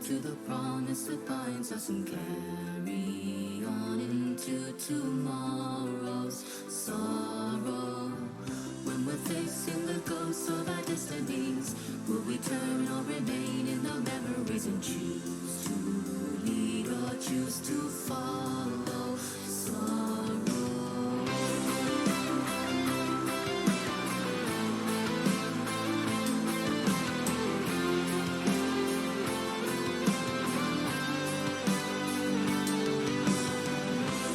to the promise that binds us and carry on into tomorrow's sorrow. When we're facing the ghosts of our destinies, will we turn or remain in the memories and choose to lead or choose to follow sorrow?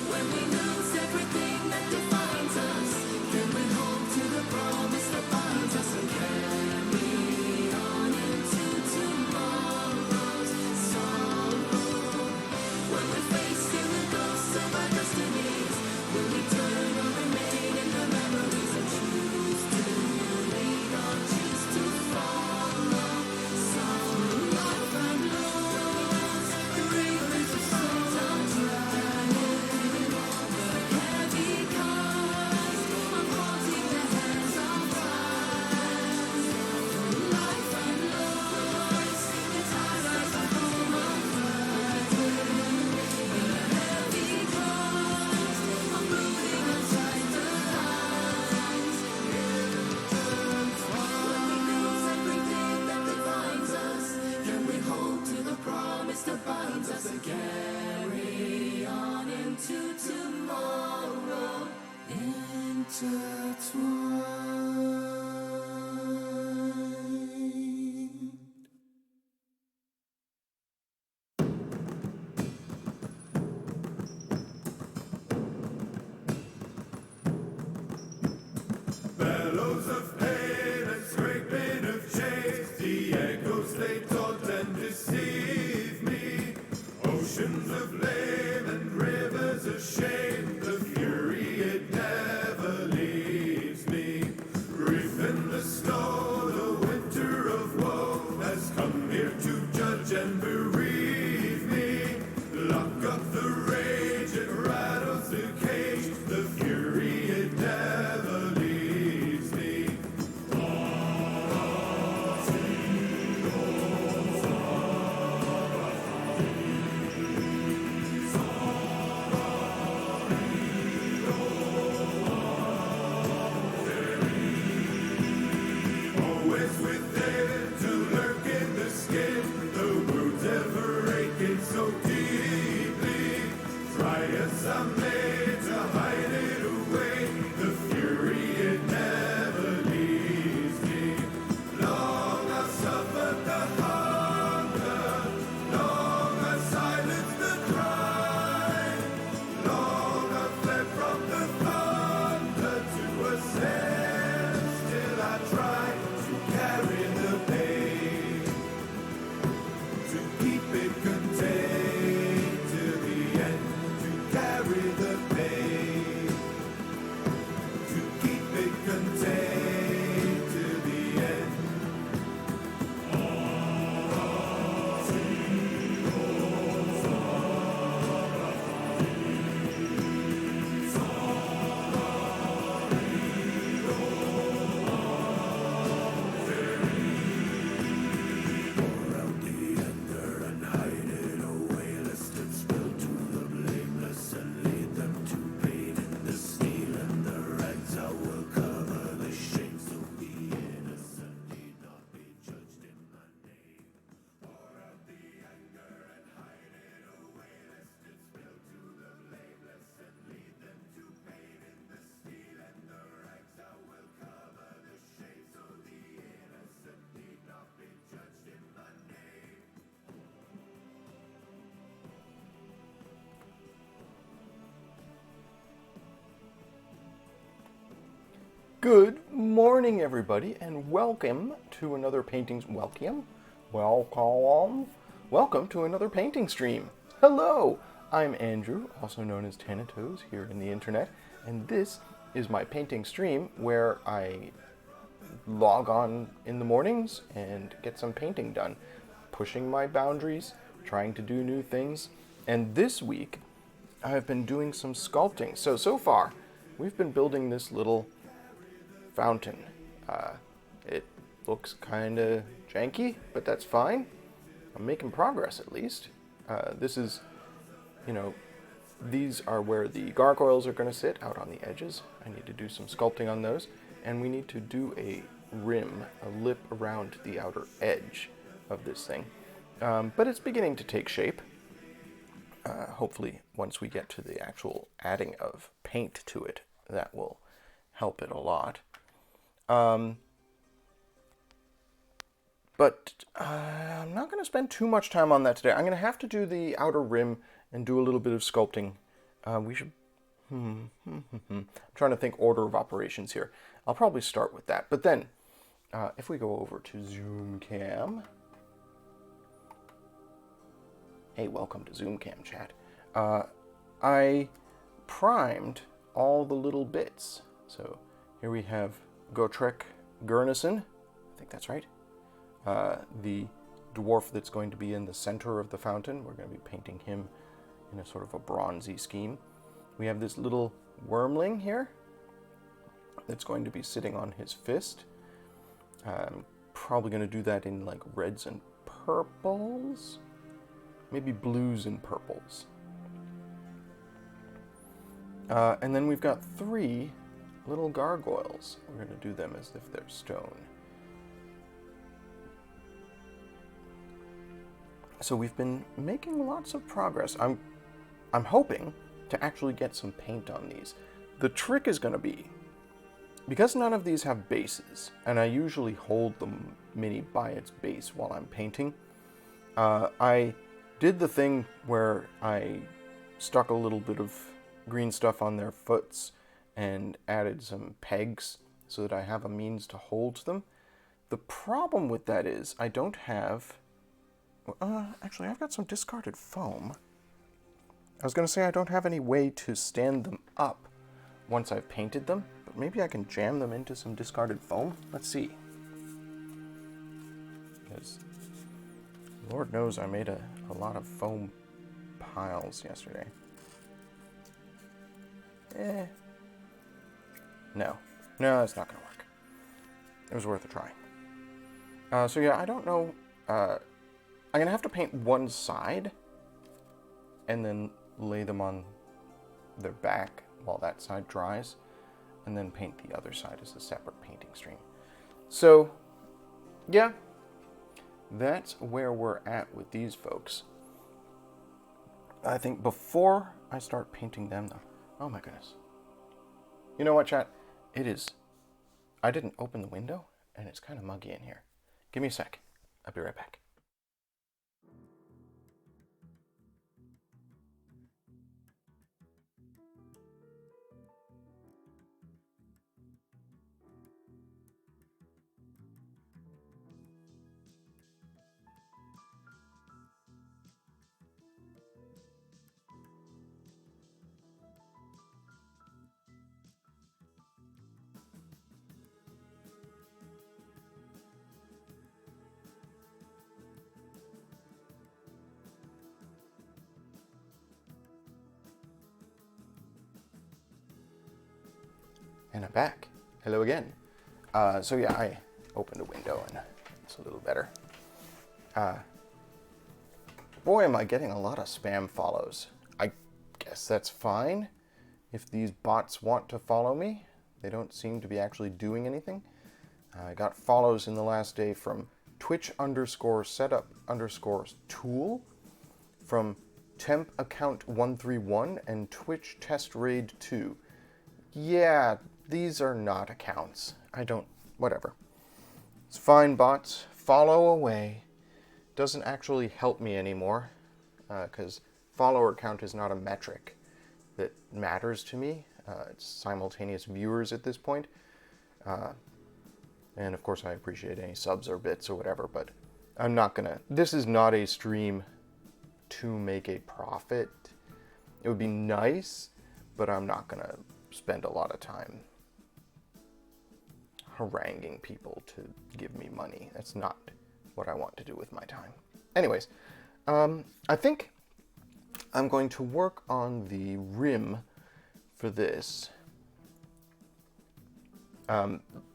When we lose everything that defines us, then we hold to the promise that binds us and carry on into tomorrow's sorrow. When we're facing the ghosts of our destinies, will we turn or remain in the memories and choose to lead or choose to follow sorrow? Life and loss, the ravens of sometimes riding heavy cars, I'm holding the hands of life. Life and loss, the tides rise up home of riding heavy cars, I'm rooting outside the lines. When we lose everything that defines us, can we hold to the promise that binds us and carry on into tomorrow, intertwined? Bellows of pain and scraping of chains, the echoes they taunt and deceive me. Oceans of blame and rivers of shame, the fury it never leaves me. Grief in the snow, the winter of woe has come here to judge and bereave me. Lock up the rage, it rattles the cage, the fury it never leaves me. Always within to lurk in the skin, the wounds ever aching so deeply. Try as I may to hide it away, the fury it never leaves me. Long I've suffered the hunger, long I've silenced the cry, long I've fled from the thunder to ascend. Still I try to carry the pain, to keep it contained to the end, to carry the pain, to keep it contained to the end. Pour out the anger and hide it away, lest it spill to the blameless and lead them to pain. In the steel and the rags I will cover the shame, so the innocent need not be judged in my name. Pour out the anger and hide it away, lest it spill to the blameless and lead them to pain. In the steel and the rags I will cover the shame, so the innocent need not be judged in my name. Good morning, everybody, and welcome to another welcome to another painting stream. Hello, I'm Andrew, also known as Tanatos here in the internet, and this is my painting stream where I log on in the mornings and get some painting done, pushing my boundaries, trying to do new things, and this week I've been doing some sculpting. So far, we've been building this little fountain. It looks kind of janky, but that's fine. I'm making progress at least. This is, these are where the gargoyles are going to sit, out on the edges. I need to do some sculpting on those. And we need to do a rim, a lip around the outer edge of this thing. But it's beginning to take shape. Hopefully, once we get to the actual adding of paint to it, that will help it a lot. But I'm not going to spend too much time on that today. I'm going to have to do the outer rim and do a little bit of sculpting. We should... I'm trying to think order of operations here. I'll probably start with that. But then, if we go over to Zoom Cam... Hey, welcome to Zoom Cam, chat. I primed all the little bits. So here we have Gurnisson. I think that's right. The dwarf that's going to be in the center of the fountain. We're going to be painting him in a sort of a bronzy scheme. We have this little wormling here that's going to be sitting on his fist. I'm probably going to do that in like reds and purples. Maybe blues and purples. And then we've got 3 little gargoyles. We're going to do them as if they're stone. So we've been making lots of progress. I'm hoping to actually get some paint on these. The trick is going to be, because none of these have bases, and I usually hold the mini by its base while I'm painting, I did the thing where I stuck a little bit of green stuff on their foots and added some pegs so that I have a means to hold them. The problem with that is I don't have... actually, I've got some discarded foam. I was going to say I don't have any way to stand them up once I've painted them, but maybe I can jam them into some discarded foam. Let's see. Because Lord knows I made a lot of foam piles yesterday. No, that's not going to work. It was worth a try. So yeah, I don't know. I'm going to have to paint one side and then lay them on their back while that side dries, and then paint the other side as a separate painting stream. So, yeah, that's where we're at with these folks. I think before I start painting them, though, oh my goodness. You know what, chat? It is... I didn't open the window, and it's kind of muggy in here. Give me a sec. I'll be right back. And I'm back. Hello again. So yeah, I opened a window and it's a little better. Boy, am I getting a lot of spam follows. I guess that's fine. If these bots want to follow me, they don't seem to be actually doing anything. I got follows in the last day from Twitch_setup_tool, from temp account 131 and Twitch test raid 2. Yeah, these are not accounts. Whatever. It's fine, bots. Follow away. Doesn't actually help me anymore, because follower count is not a metric that matters to me. It's simultaneous viewers at this point. And of course I appreciate any subs or bits or whatever, but I'm not gonna... This is not a stream to make a profit. It would be nice, but I'm not gonna spend a lot of time haranguing people to give me money. That's not what I want to do with my time. Anyways, I think I'm going to work on the rim for this.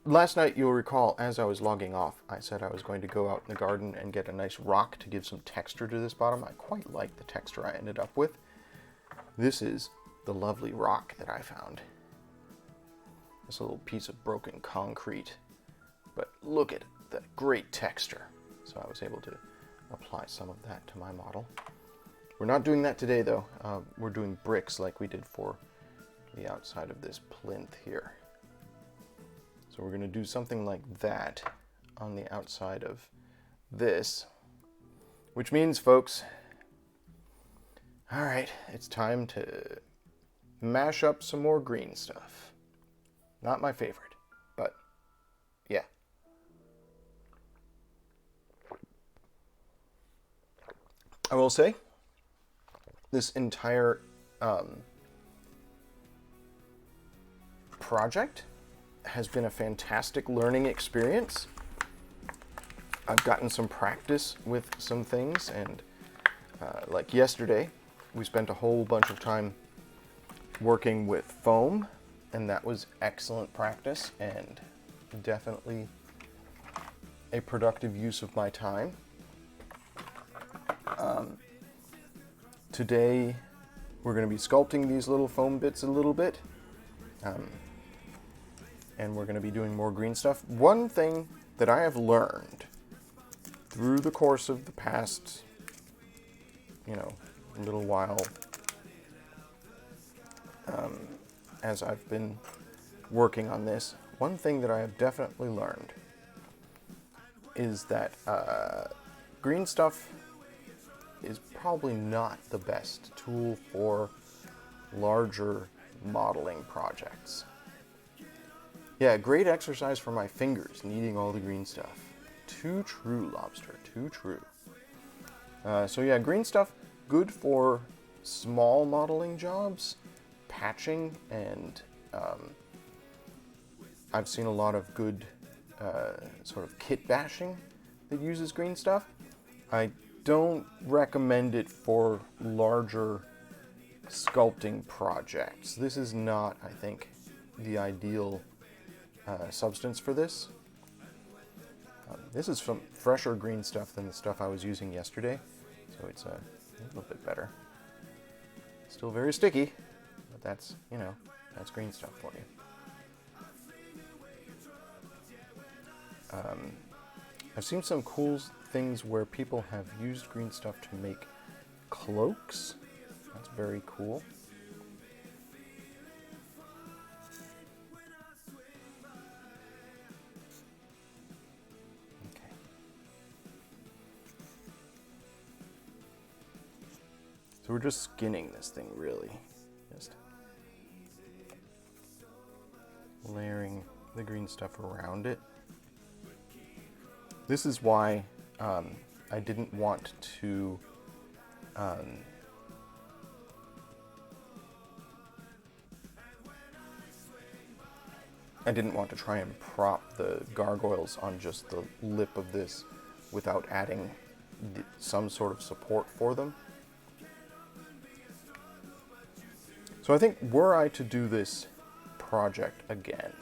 Last night, you'll recall, as I was logging off, I said I was going to go out in the garden and get a nice rock to give some texture to this bottom. I quite like the texture I ended up with. This is the lovely rock that I found. This little piece of broken concrete. But look at that great texture. So I was able to apply some of that to my model. We're not doing that today, though. We're doing bricks like we did for the outside of this plinth here. So we're going to do something like that on the outside of this. Which means, folks, all right, it's time to mash up some more green stuff. Not my favorite, but yeah. I will say, this entire project has been a fantastic learning experience. I've gotten some practice with some things, and like yesterday, we spent a whole bunch of time working with foam, and that was excellent practice and definitely a productive use of my time. Today, we're going to be sculpting these little foam bits a little bit. And we're going to be doing more green stuff. One thing that I have learned through the course of the past, little while, as I've been working on this, one thing that I have definitely learned is that green stuff is probably not the best tool for larger modeling projects. Yeah, great exercise for my fingers, kneading all the green stuff. Too true, Lobster, too true. So yeah, green stuff, good for small modeling jobs, patching, and I've seen a lot of good sort of kit bashing that uses green stuff. I don't recommend it for larger sculpting projects. This is not, I think, the ideal substance for this. This is some fresher green stuff than the stuff I was using yesterday, so it's a little bit better. Still very sticky, but that's, that's green stuff for you. I've seen some cool things where people have used green stuff to make cloaks. That's very cool. Okay. So we're just skinning this thing, really. Just layering the green stuff around it. This is why I didn't want to try and prop the gargoyles on just the lip of this without adding some sort of support for them. So I think were I to do this project again,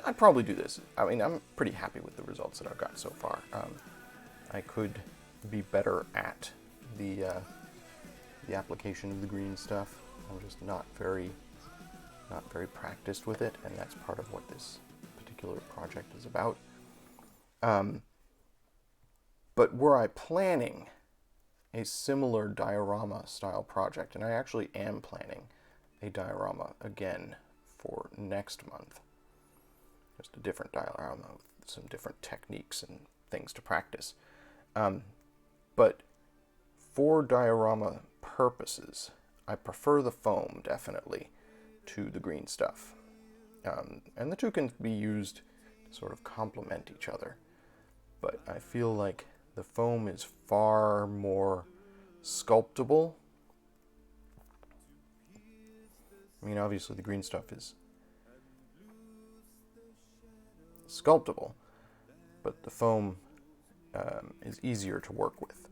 I'd probably do this. I'm pretty happy with the results that I've got so far. I could be better at the application of the green stuff. I'm just not very practiced with it, and that's part of what this particular project is about. But were I planning a similar diorama style project, and I actually am planning a diorama again for next month. Just a different diorama with some different techniques and things to practice. But for diorama purposes, I prefer the foam, definitely, to the green stuff. And the two can be used to sort of complement each other. But I feel like the foam is far more sculptable. Obviously the green stuff is sculptable, but the foam is easier to work with.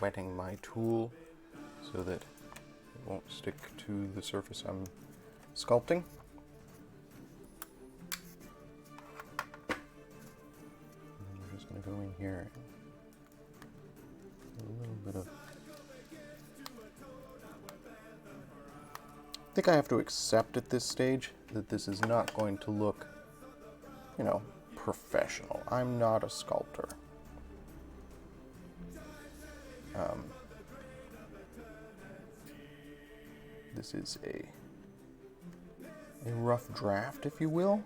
wetting my tool so that it won't stick to the surface I'm sculpting. And I'm just going to go in here and a little bit of... I think I have to accept at this stage that this is not going to look, you know, professional. I'm not a sculptor. This is a rough draft, if you will.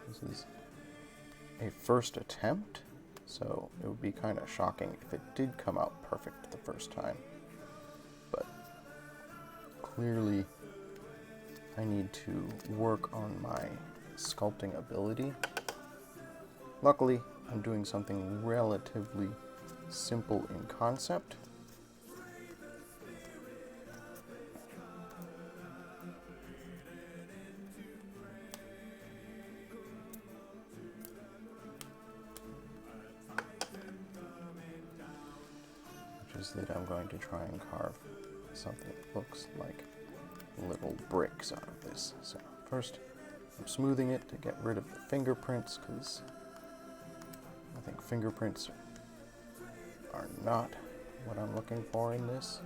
This is a first attempt, so it would be kind of shocking if it did come out perfect the first time. But clearly, I need to work on my sculpting ability. Luckily, I'm doing something relatively simple in concept. Which is that I'm going to try and carve something that looks like little bricks out of this. So first, I'm smoothing it to get rid of the fingerprints, because I think fingerprints are not what I'm looking for in this.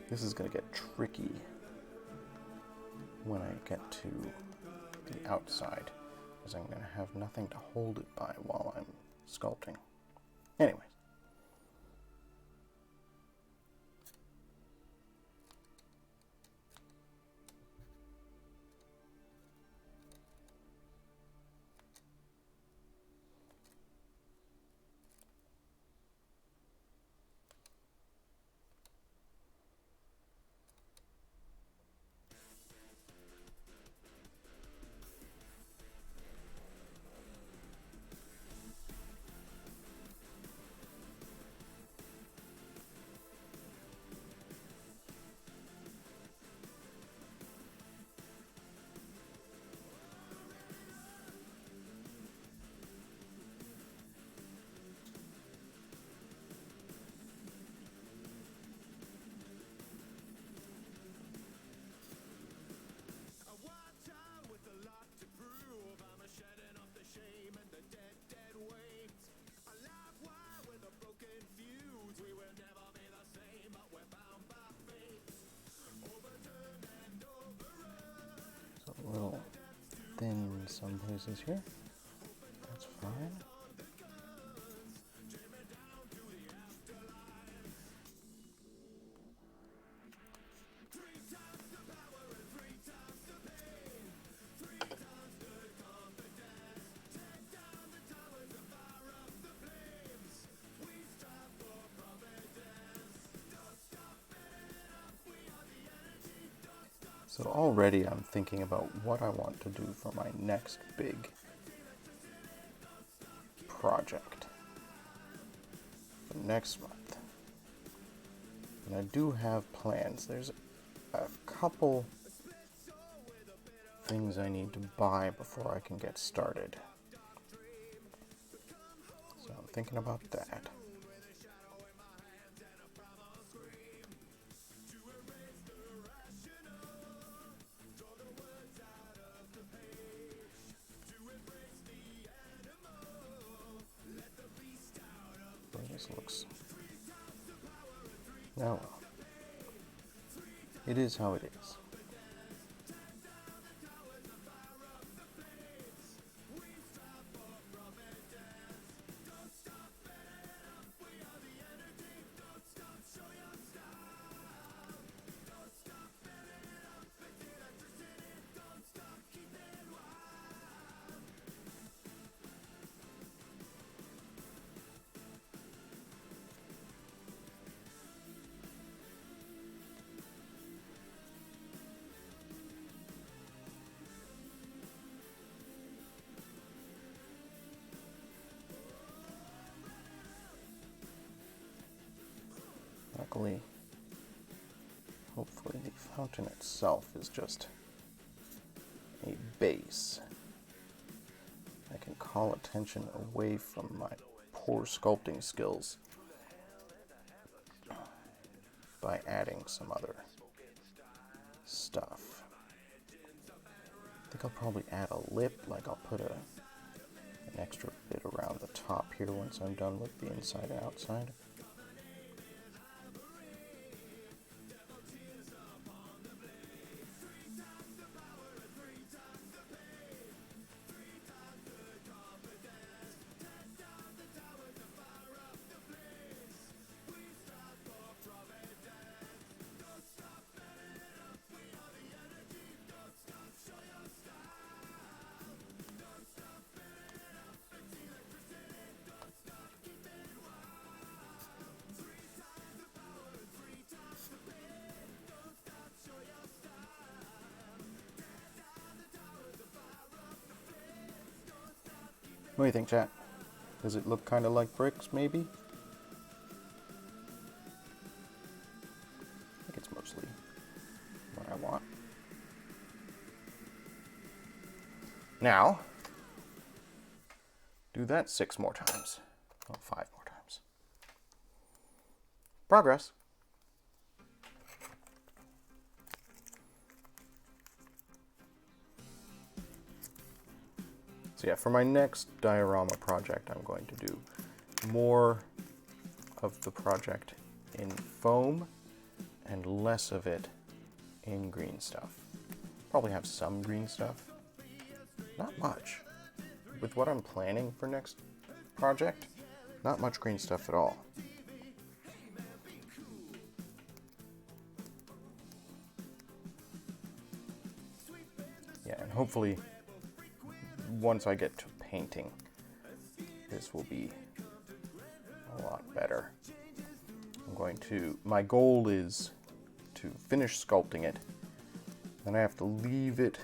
This is going to get tricky when I get to the outside, because I'm going to have nothing to hold it by while I'm sculpting. Anyways. A little thin in some places here. That's fine. So already I'm thinking about what I want to do for my next big project for next month. And I do have plans. There's a couple things I need to buy before I can get started. So I'm thinking about that. This looks... Oh well. It is how it is. Luckily, hopefully the fountain itself is just a base. I can call attention away from my poor sculpting skills by adding some other stuff. I think I'll probably add a lip, like I'll put an extra bit around the top here once I'm done with the inside and outside. What do you think, chat? Does it look kind of like bricks, maybe? I think it's mostly what I want. Now, do that 6 more times. Well, 5 more times. Progress. So yeah, for my next diorama project, I'm going to do more of the project in foam and less of it in green stuff. Probably have some green stuff. Not much. With what I'm planning for next project, not much green stuff at all. Yeah, and hopefully once I get to painting, this will be a lot better. My goal is to finish sculpting it, then I have to leave it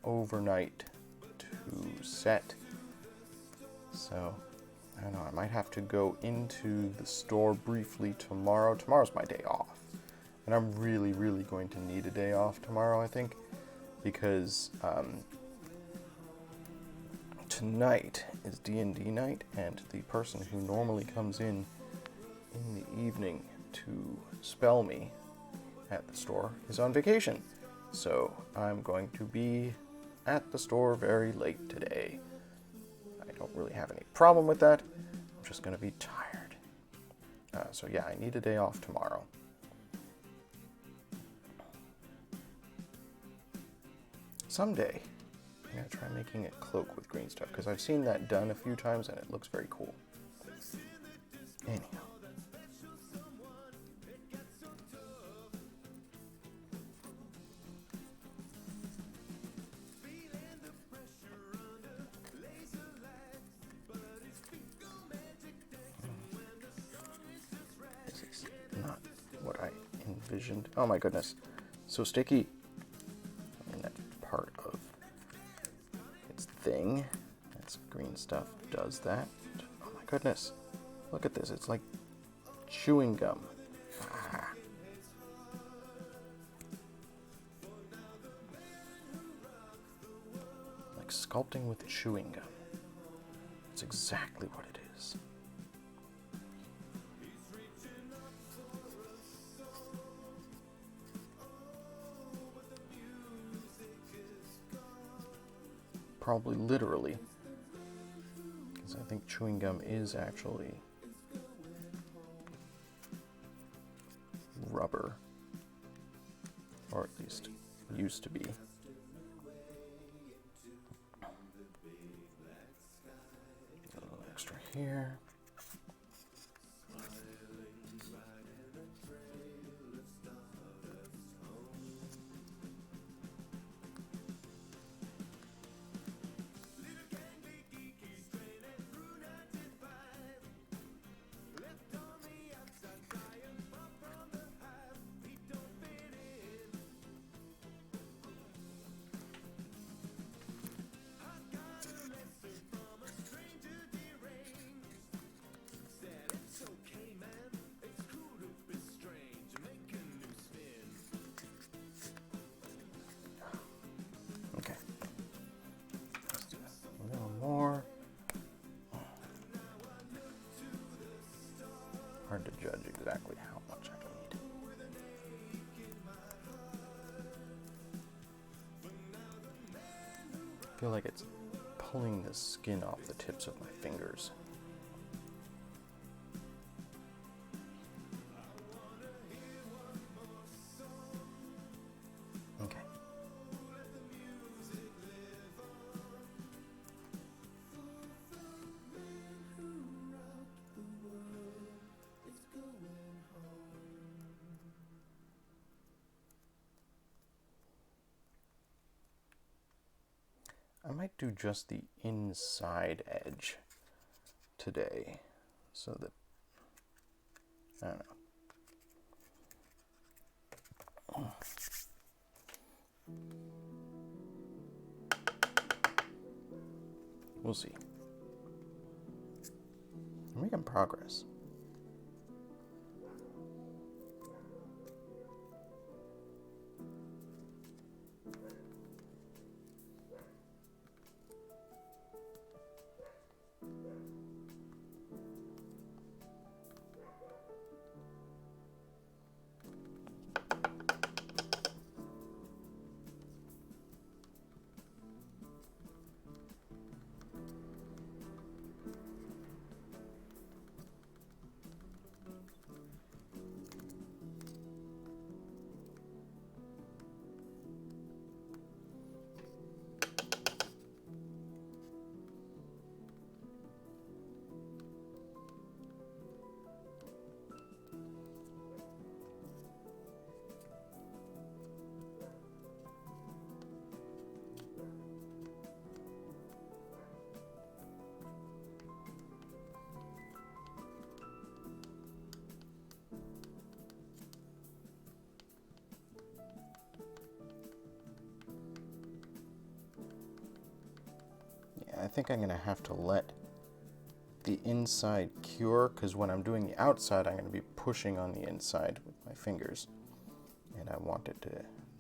overnight to set. So, I don't know, I might have to go into the store briefly tomorrow. Tomorrow's my day off, and I'm really, really going to need a day off tomorrow, I think, because tonight is D&D night, and the person who normally comes in the evening to spell me at the store is on vacation. So I'm going to be at the store very late today. I don't really have any problem with that. I'm just going to be tired. So yeah, I need a day off tomorrow. Someday, I'm going to try making a cloak with green stuff, because I've seen that done a few times and it looks very cool. Anyhow. This is not what I envisioned. Oh my goodness. So sticky. And that's part of its thing. That's green stuff does that. Oh my goodness. Look at this. It's like chewing gum. Ah. Like sculpting with chewing gum. It's exactly what it is. Probably literally, because I think chewing gum is actually rubber, or at least used to be. A little extra here. hard to judge exactly how much I need. I feel like it's pulling the skin off the tips of my fingers. Okay. I might do just the inside edge today, so that, I don't know. We'll see. We're making progress. I think I'm going to have to let the inside cure, because when I'm doing the outside, I'm going to be pushing on the inside with my fingers, and I want it to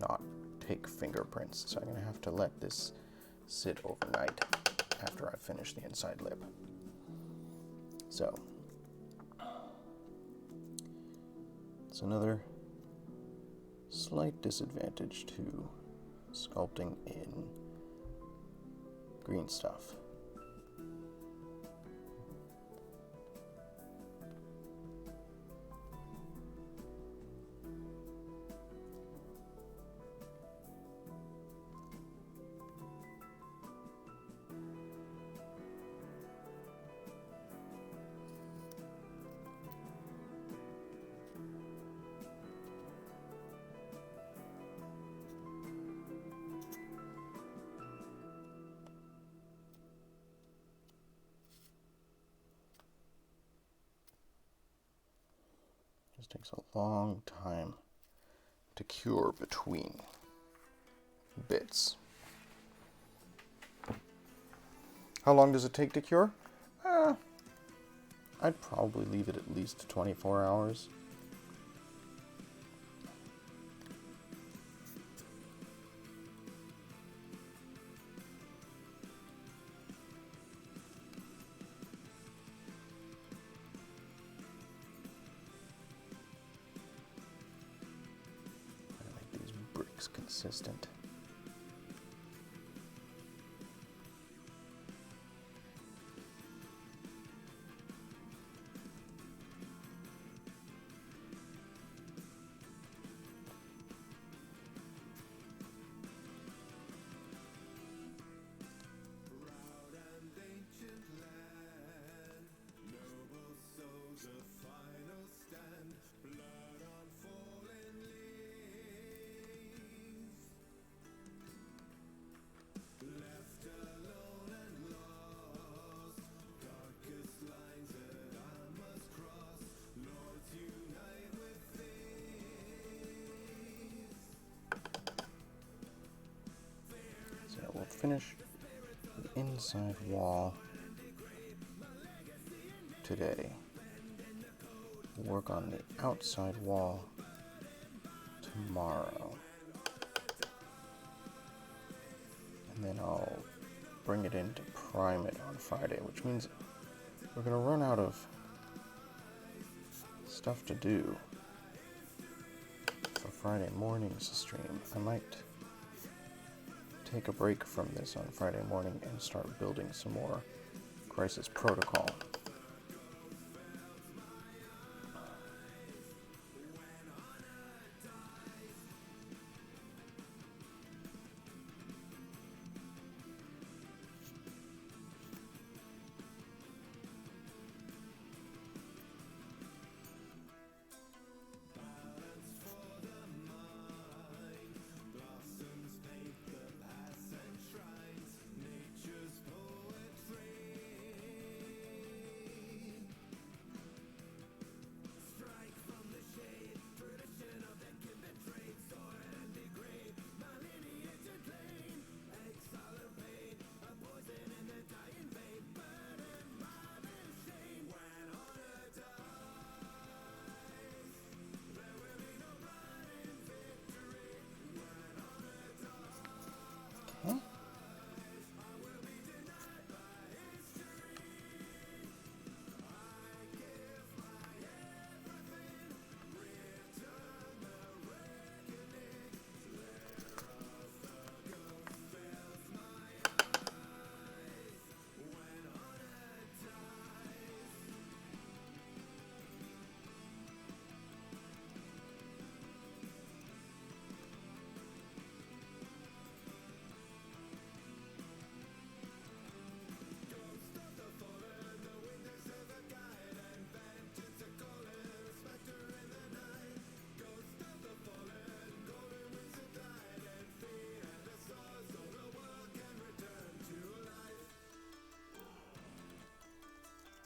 not take fingerprints, so I'm going to have to let this sit overnight after I finish the inside lip. So, it's another slight disadvantage to sculpting in green stuff. Just takes a long time to cure between bits. How long does it take to cure? I'd probably leave it at least 24 hours. Consistent. We'll finish the inside wall today. We'll work on the outside wall tomorrow. And then I'll bring it in to prime it on Friday, which means we're going to run out of stuff to do for Friday morning's stream. I might take a break from this on Friday morning and start building some more Crisis Protocol.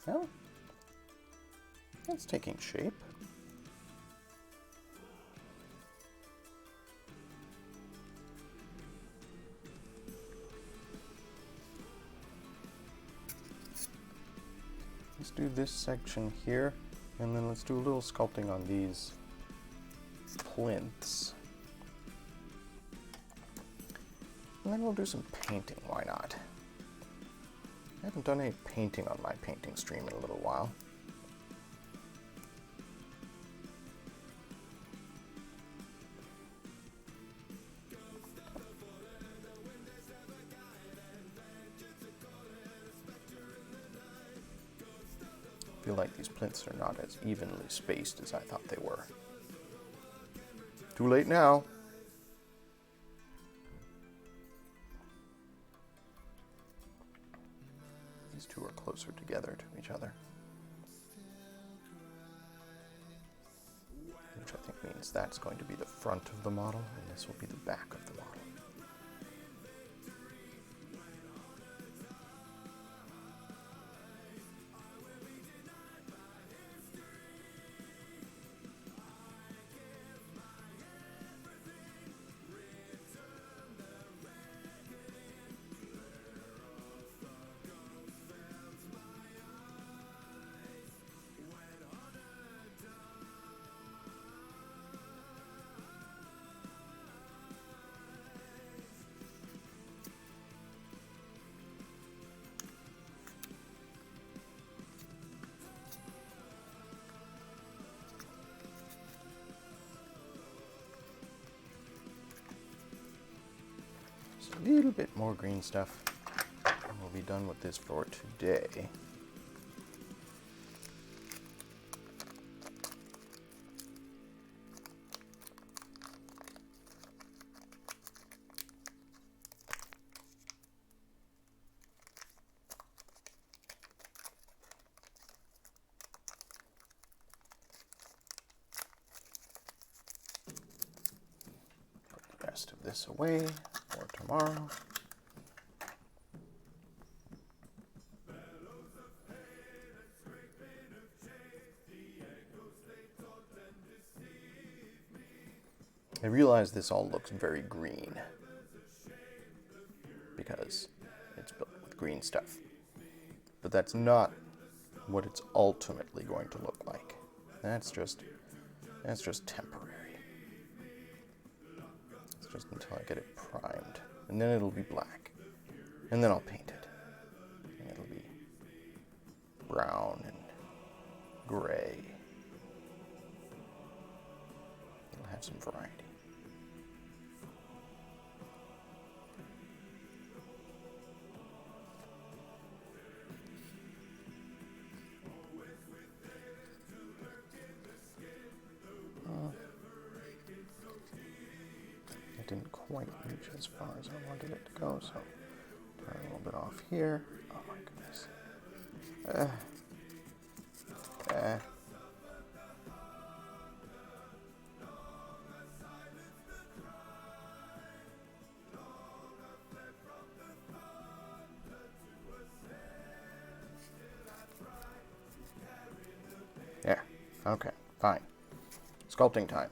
Well, it's taking shape. Let's do this section here, and then let's do a little sculpting on these plinths. And then we'll do some painting, why not? I haven't done any painting on my painting stream in a little while. I feel like these plinths are not as evenly spaced as I thought they were. Too late now. These two are closer together to each other, which I think means that's going to be the front of the model and this will be the back of the model. A little bit more green stuff, and we'll be done with this for today. Put the rest of this away for tomorrow. I realize this all looks very green because it's built with green stuff, but that's not what it's ultimately going to look like. That's just temporary. It's just until I get it primed, and then it'll be black, and then I'll paint it, and it'll be brown and gray have some variety. It didn't quite reach as far as I wanted it to go, so turn a little bit off here. Oh my goodness. There. Okay, fine. Sculpting time.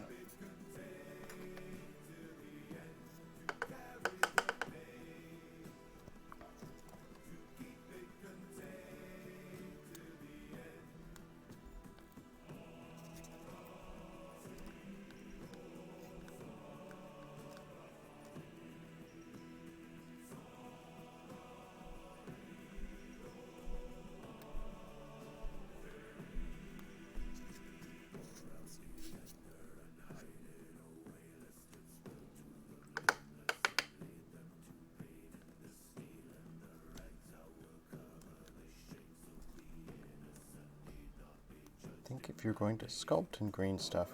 I think if you're going to sculpt in green stuff,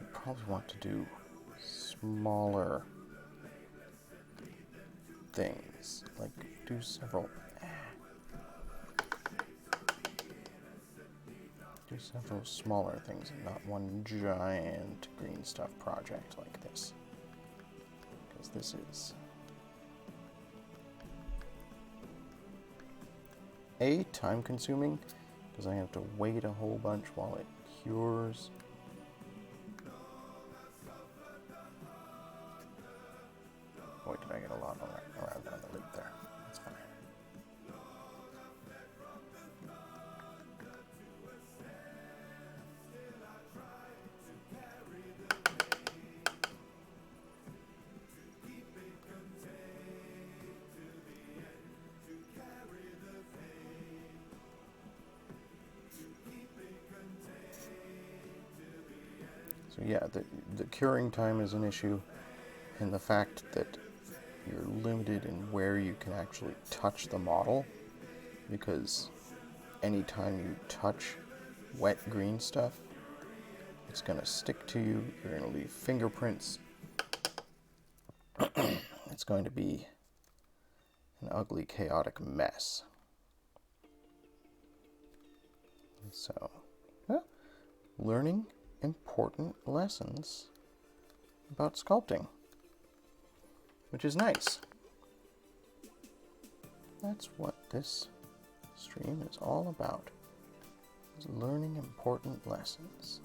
you probably want to do smaller things, like do several smaller things and not one giant green stuff project like this, because this is time consuming, because I have to wait a whole bunch while it cures. Boy, did I get a lot around on the lid there. That's fine. So yeah, the curing time is an issue, and the fact that you're limited in where you can actually touch the model, because anytime you touch wet green stuff, it's going to stick to you, you're going to leave fingerprints, it's going to be an ugly, chaotic mess. So, well, learning important lessons about sculpting, which is nice. That's what this stream is all about, is learning important lessons.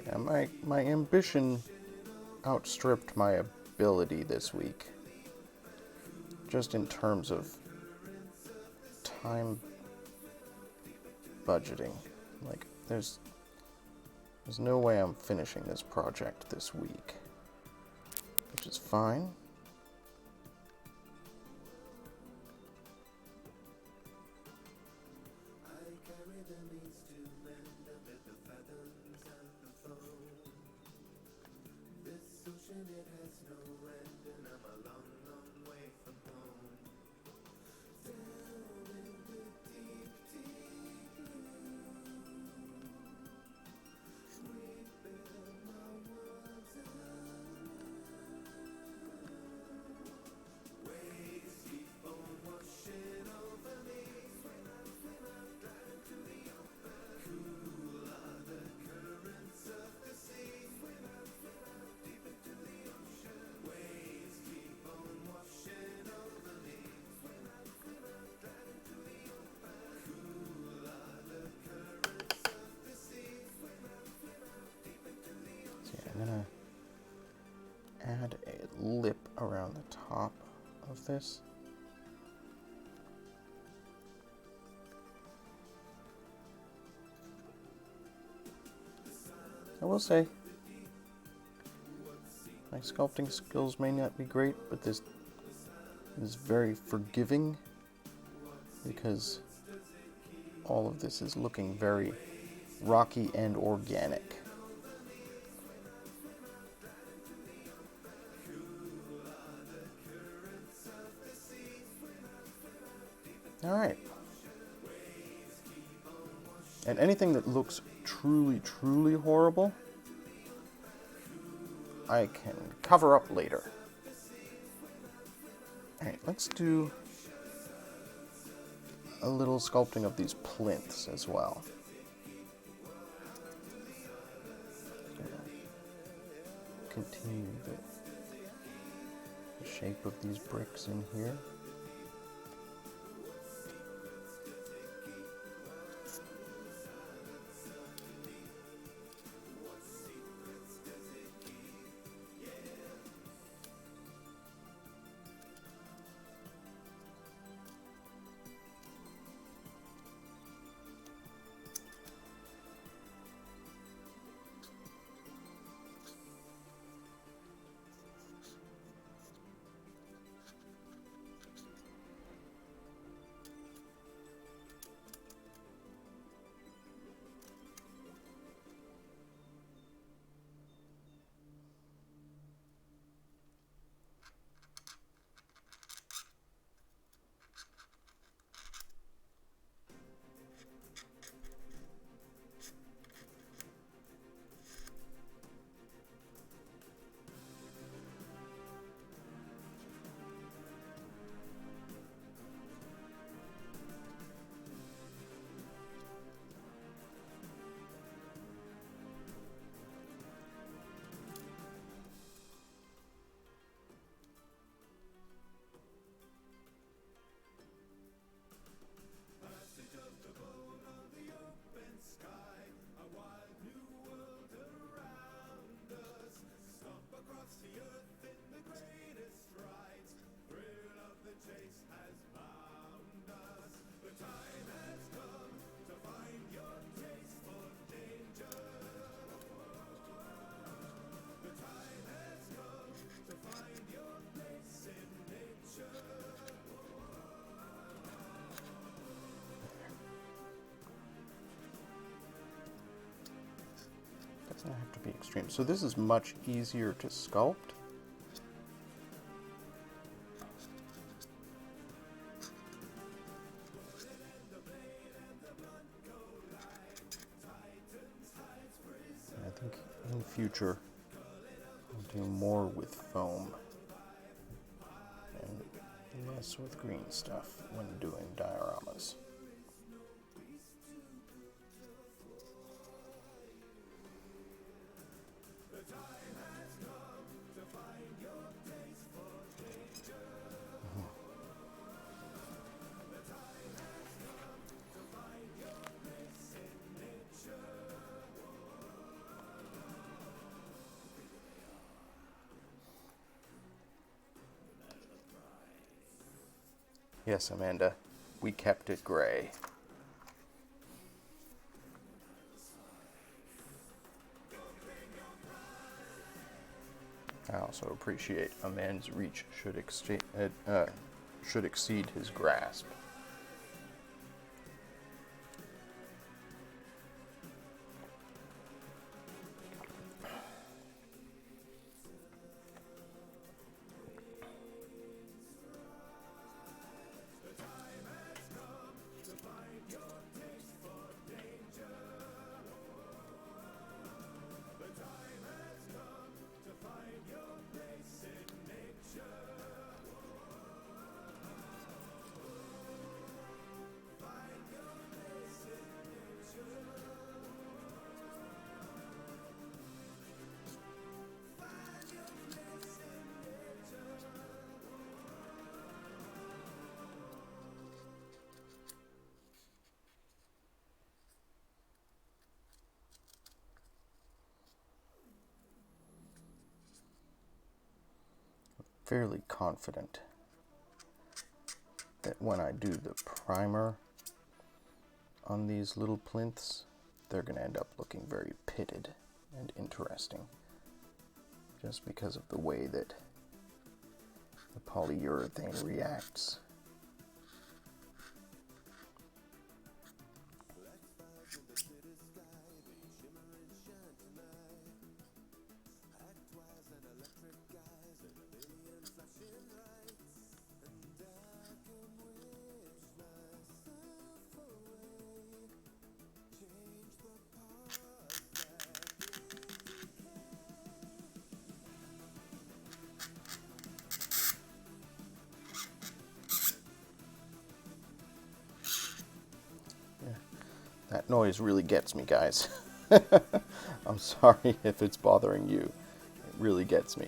Yeah, my ambition outstripped my ability this week, just in terms of time budgeting. Like, there's no way I'm finishing this project this week, which is fine. with this. I will say, my sculpting skills may not be great, but this is very forgiving because all of this is looking very rocky and organic. Alright. And anything that looks truly, truly horrible, I can cover up later. Alright, let's do a little sculpting of these plinths as well. Continue the shape of these bricks in here. Doesn't have to be extreme. So this is much easier to sculpt. I think in the future I'll do more with foam and less with green stuff when doing dioramas. Yes, Amanda, we kept it gray. I also appreciate a man's reach should exceed his grasp. Fairly confident that when I do the primer on these little plinths, they're going to end up looking very pitted and interesting, just because of the way that the polyurethane reacts. That noise really gets me, guys. I'm sorry if it's bothering you. It really gets me.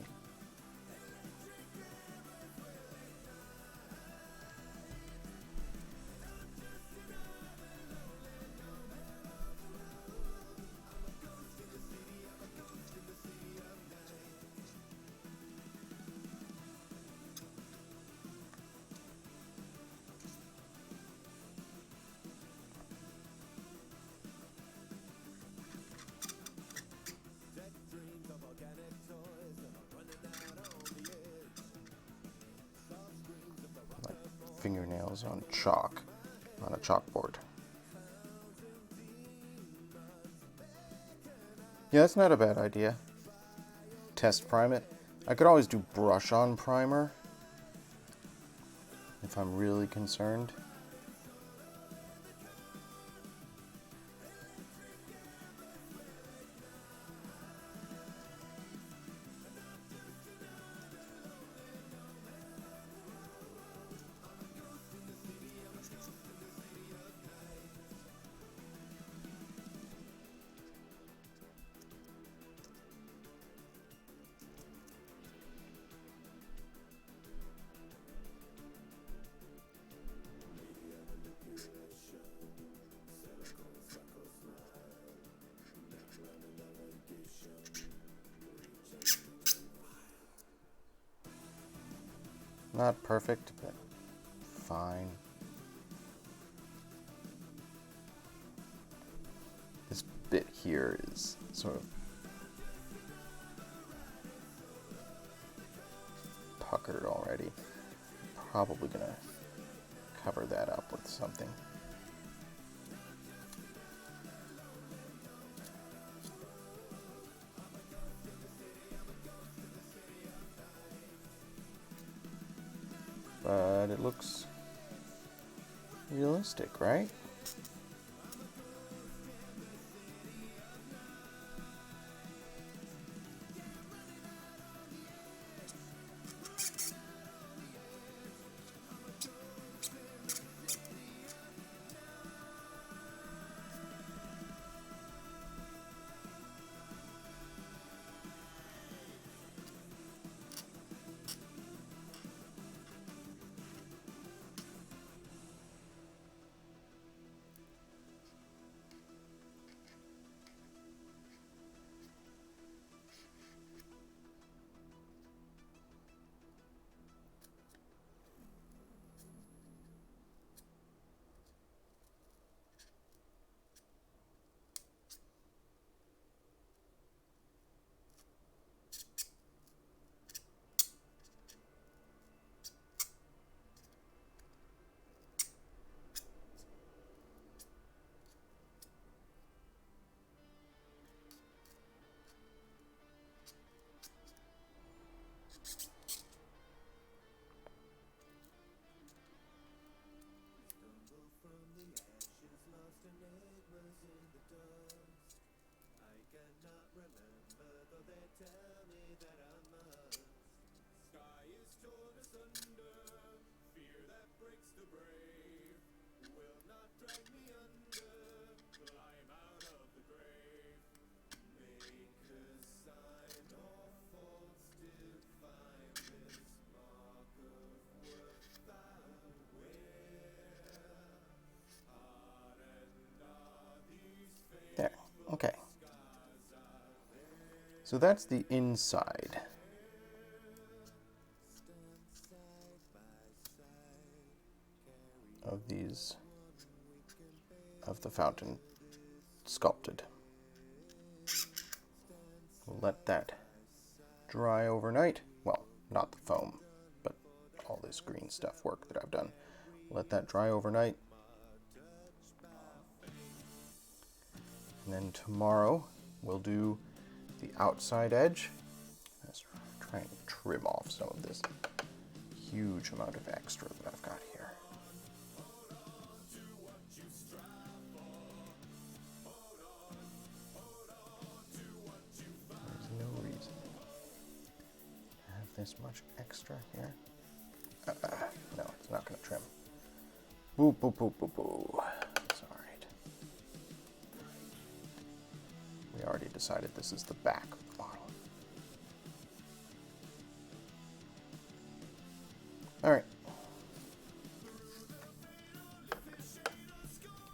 Fingernails on chalk, on a chalkboard. Yeah, that's not a bad idea. Test prime it. I could always do brush on primer if I'm really concerned. Not perfect, but fine. This bit here is sort of puckered already. Probably gonna cover that up with something. But it looks realistic, right? There, okay. So that's the inside. of these, of the fountain sculpted. We'll let that dry overnight. Well, not the foam, but all this green stuff work that I've done. Let that dry overnight. And then tomorrow we'll do the outside edge. Let's try and trim off some of this huge amount of extra that I've got here. There's no reason to have this much extra here. No, it's not going to trim. Boo, boo, boo, boo, boo. It's all right. We already decided this is the back of the bottle. All right.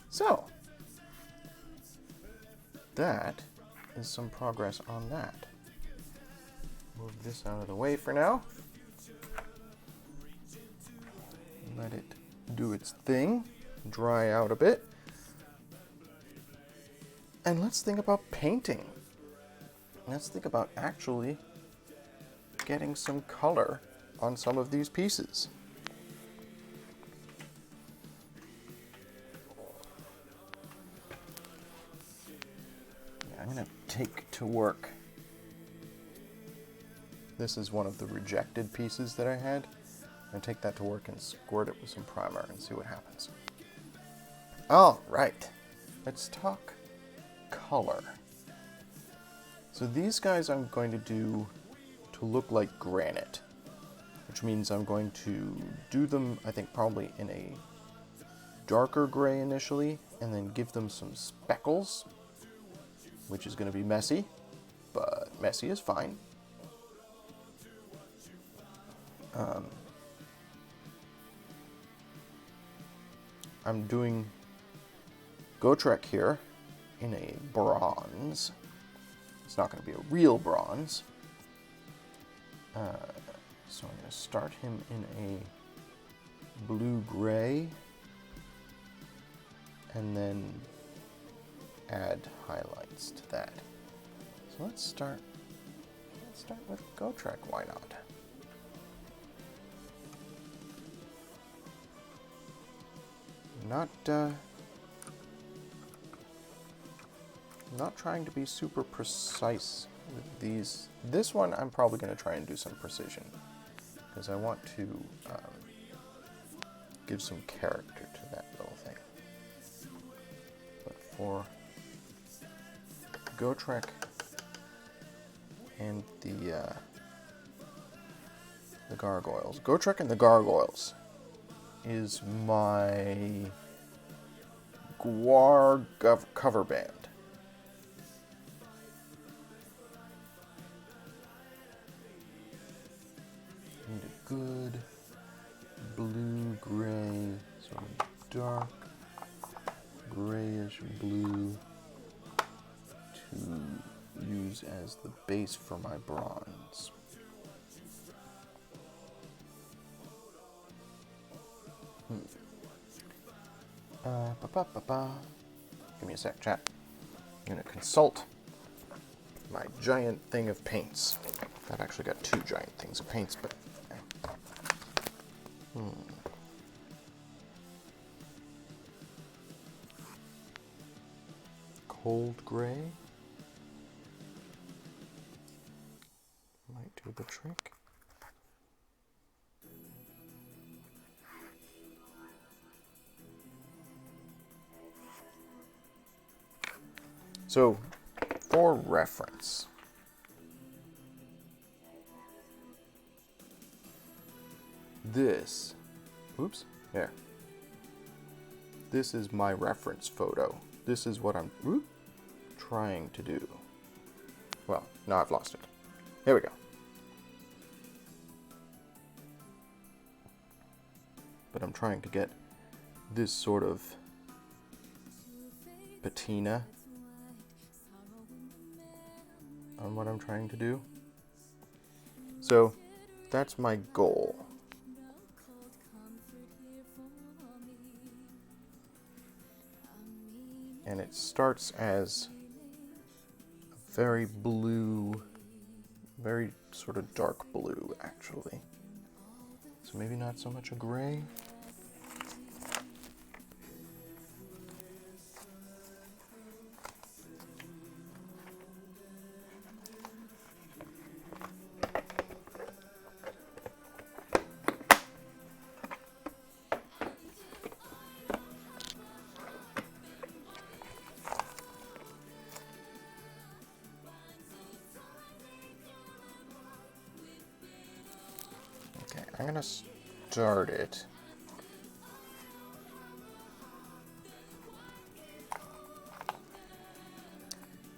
So, that is some progress on that. Move this out of the way for now. Let it do its thing, dry out a bit. And let's think about painting. Let's think about actually getting some color on some of these pieces. Yeah, I'm going to take to work. This is one of the rejected pieces that I had. I'm going to take that to work and squirt it with some primer and see what happens. All right, let's talk color. So these guys I'm going to do to look like granite, which means I'm going to do them, I think, probably in a darker gray initially, and then give them some speckles, which is going to be messy, but messy is fine. I'm doing Gotrek here in a bronze. It's not going to be a real bronze. So I'm going to start him in a blue-gray and then add highlights to that. So let's start with Gotrek, why not? Not trying to be super precise with these. This one I'm probably going to try and do some precision because I want to give some character to that little thing. But for Gotrek and the gargoyles, Gotrek and the gargoyles is my Guar cover band. Need a good blue-gray, sort of dark grayish blue to use as the base for my bronze. Give me a sec, chat. I'm going to consult my giant thing of paints. I've actually got two giant things of paints, but... Cold gray might do the trick. So, for reference, this, there. This is my reference photo. This is what I'm trying to do. Well, now I've lost it. Here we go. But I'm trying to get this sort of patina on what I'm trying to do. So that's my goal. And it starts as a very blue, very sort of dark blue, actually. So maybe not so much a gray. Okay, I'm gonna start it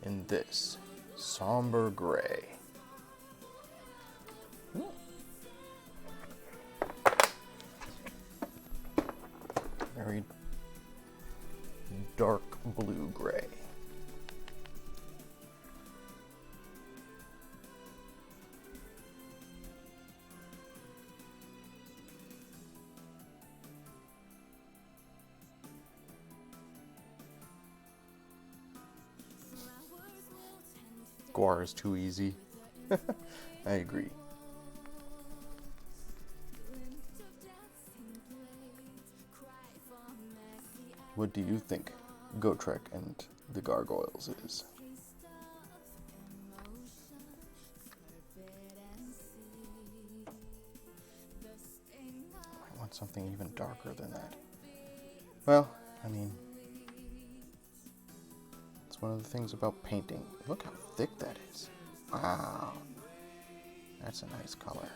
in this somber gray. Very dark blue gray. Guar is too easy. I agree. What do you think Gotrek and the Gargoyles is? I want something even darker than that. Well, I mean, it's one of the things about painting. Look how thick that is. Wow. That's a nice color.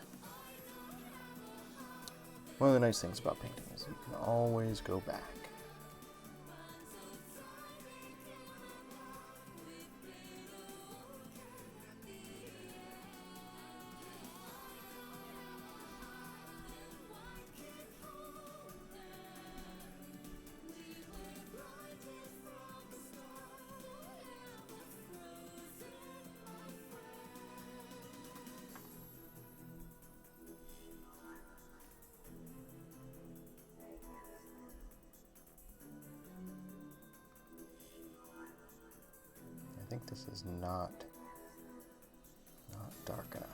One of the nice things about painting is you can always go back. I think this is not dark enough.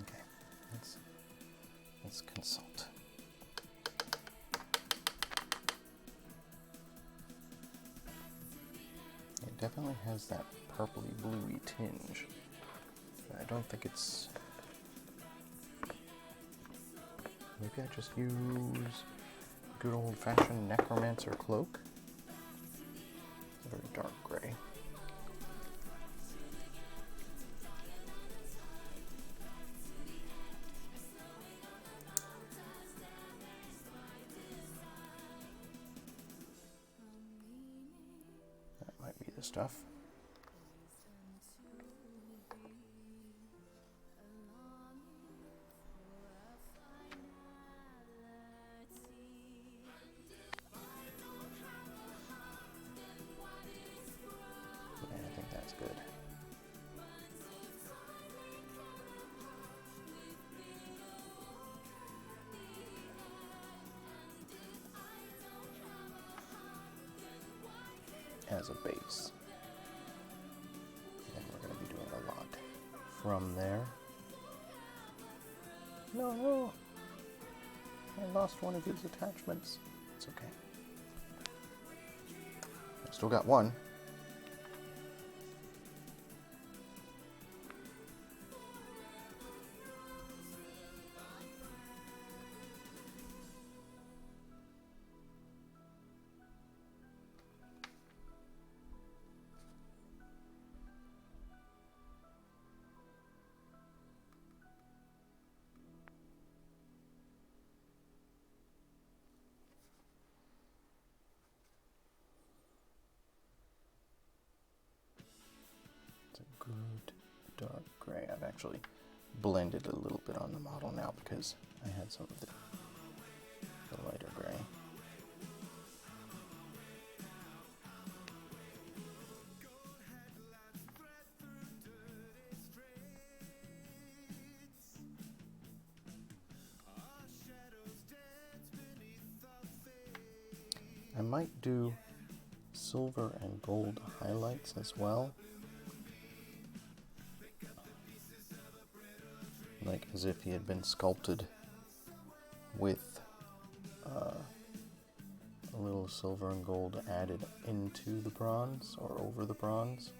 Okay, let's consult. It definitely has that purpley bluey tinge. I don't think it's... Maybe I just use good old-fashioned necromancer cloak. It's a very dark gray. That might be the stuff. Yeah, I think that's good. As a base. And we're going to be doing a lot from there. No! I lost one of his attachments. It's okay. I still got one. It's a good dark gray. I've actually blended a little bit on the model now because I had some of the the lighter gray. I might do silver and gold highlights as well, like as if he had been sculpted with a little silver and gold added into the bronze or over the bronze.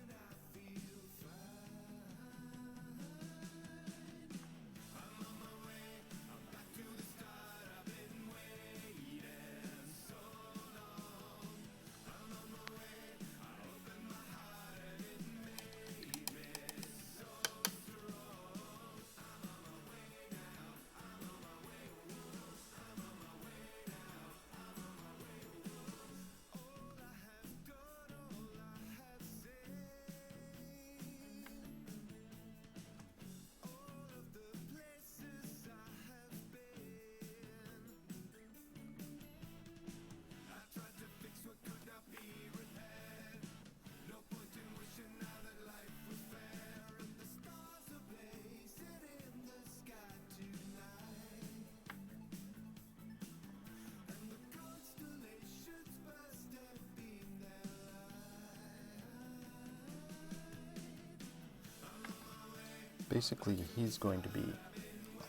Basically, he's going to be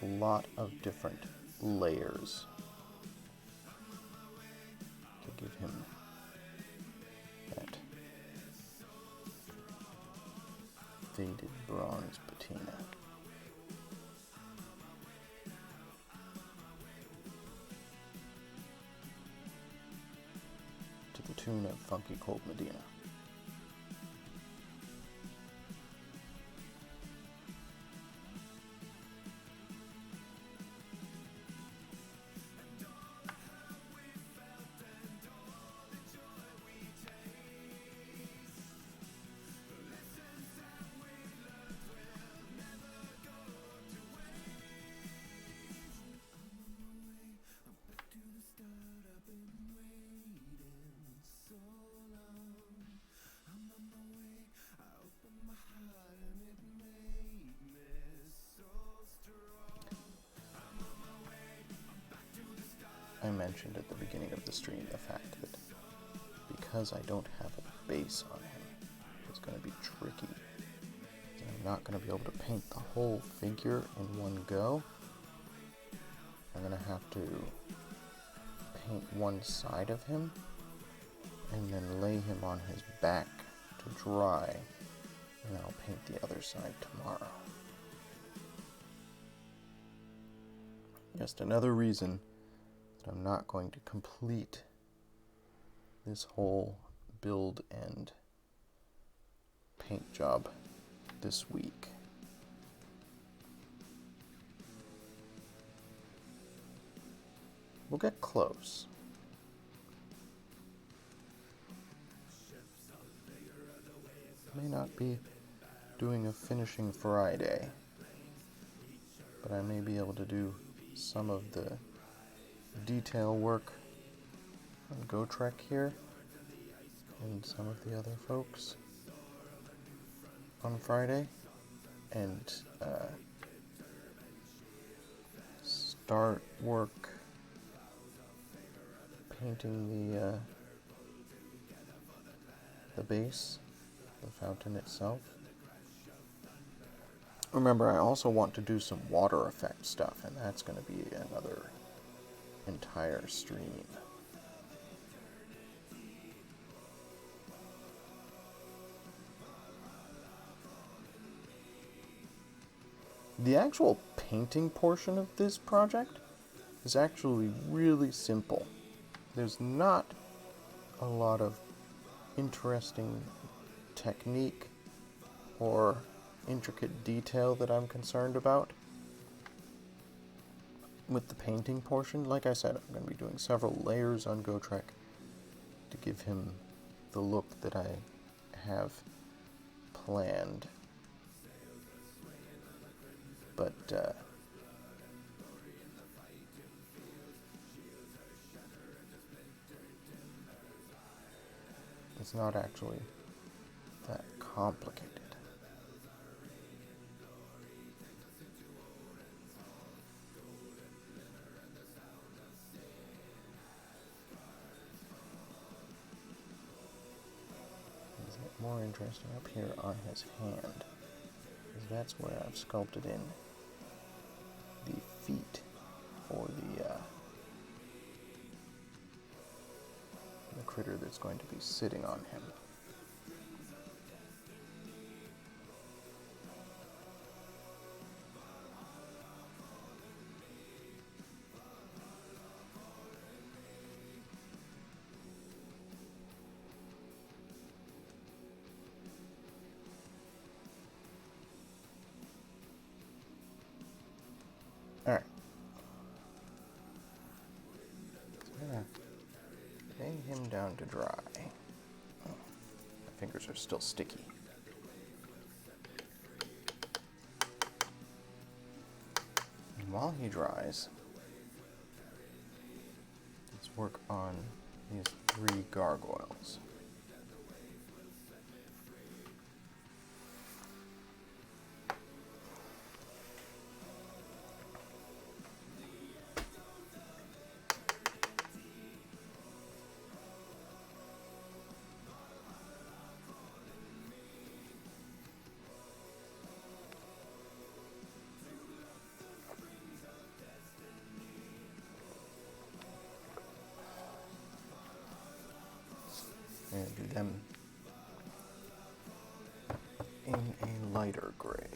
a lot of different layers to give him that faded bronze patina. To the tune of Funky Cold Medina. I mentioned at the beginning of the stream the fact that because I don't have a base on him, it's going to be tricky. I'm not going to be able to paint the whole figure in one go. I'm going to have to paint one side of him and then lay him on his back to dry, and I'll paint the other side tomorrow. Just another reason I'm not going to complete this whole build and paint job this week. We'll get close. May not be doing a finishing Friday, but I may be able to do some of the detail work on GoTrek here and some of the other folks on Friday, and start work painting the base, the fountain itself. Remember, I also want to do some water effect stuff, and that's going to be another entire stream. The actual painting portion of this project is actually really simple. There's not a lot of interesting technique or intricate detail that I'm concerned about with the painting portion. Like I said, I'm going to be doing several layers on GoTrek to give him the look that I have planned. But It's not actually that complicated. Is it more interesting up here on his hand? Because that's where I've sculpted in the feet for the critter that's going to be sitting on him. Alright. I'm gonna lay him down to dry. Oh, my fingers are still sticky. And while he dries, let's work on these 3 gargoyles. And do them in a lighter gray.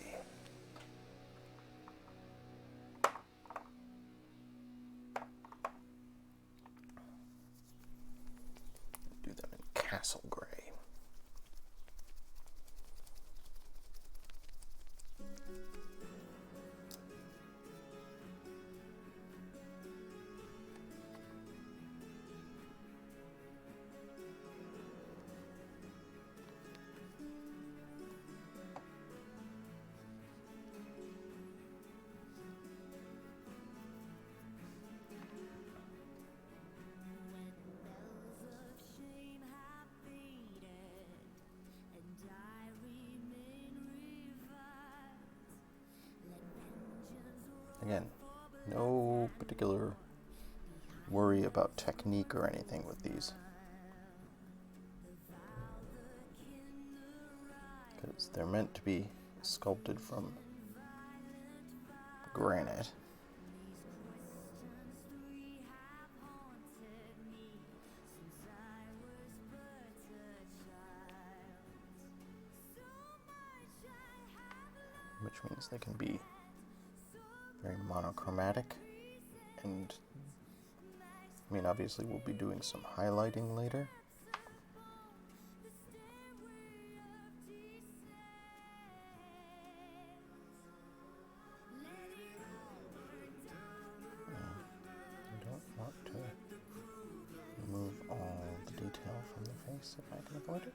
Do them in castle gray. Again, no particular worry about technique or anything with these, because they're meant to be sculpted from granite. Which means they can be very monochromatic, and I mean, obviously we'll be doing some highlighting later. I don't want to remove all the detail from the face if I can avoid it.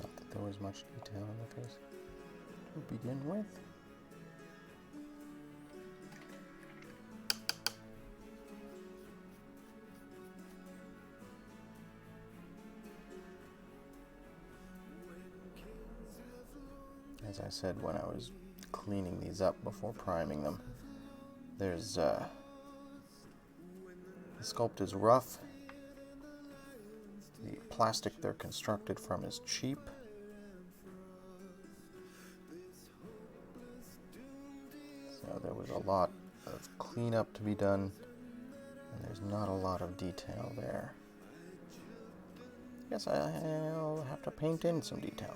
Not that there was much detail in the face to begin with. As I said when I was cleaning these up before priming them, there's the sculpt is rough. The plastic they're constructed from is cheap. So there was a lot of cleanup to be done, and there's not a lot of detail there. I guess I'll have to paint in some detail.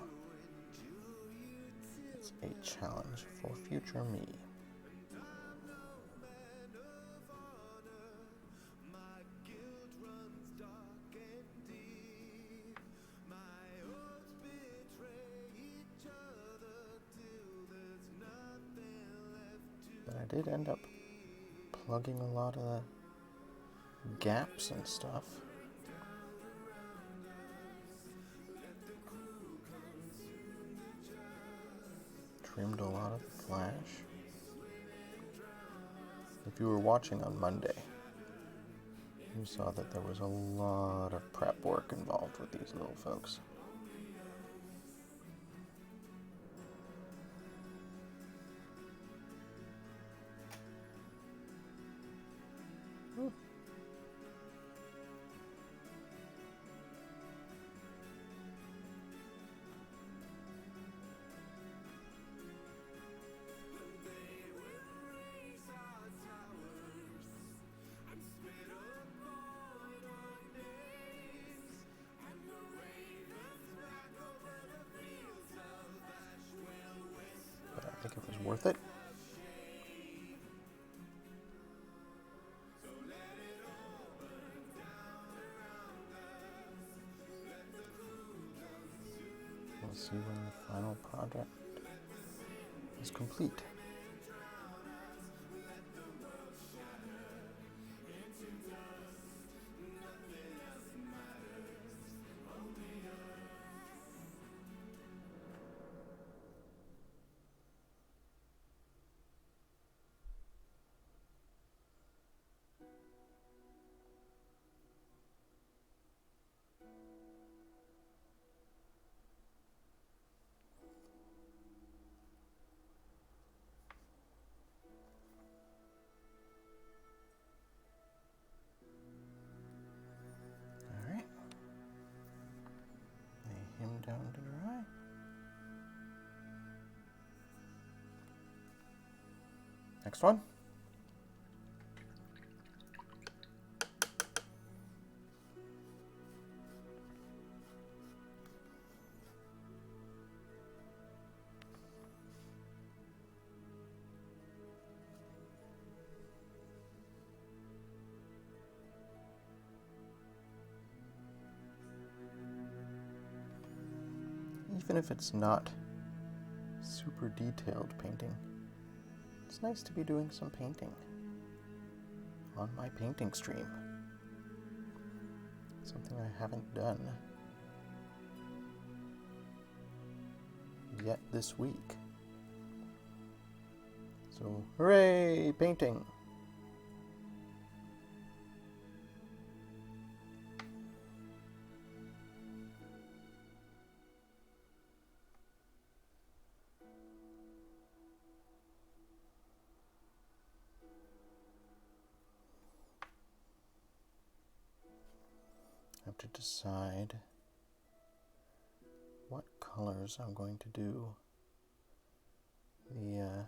It's a challenge for future me. But I did end up plugging a lot of the gaps and stuff. Trimmed a lot of the flash. If you were watching on Monday, you saw that there was a lot of prep work involved with these little folks. But I think it was worth it. We'll see when the final project is complete. Alright. Lay him down to dry. Next one. Even if it's not super detailed painting, it's nice to be doing some painting on my painting stream. Something I haven't done yet this week. So, hooray, painting! I have to decide what colors I'm going to do the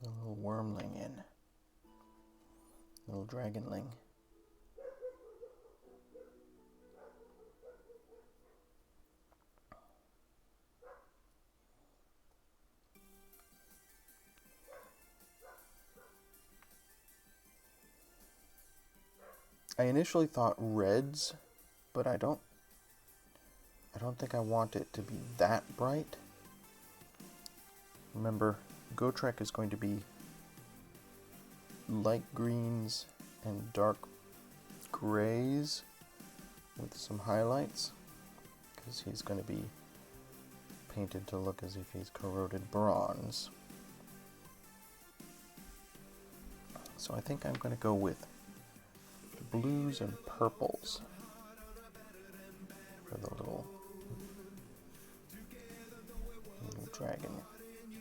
little wormling in, little dragonling. I initially thought reds, but I don't think I want it to be that bright. Remember, Gotrek is going to be light greens and dark grays with some highlights, because he's going to be painted to look as if he's corroded bronze. So I think I'm going to go with blues and purples for the little dragon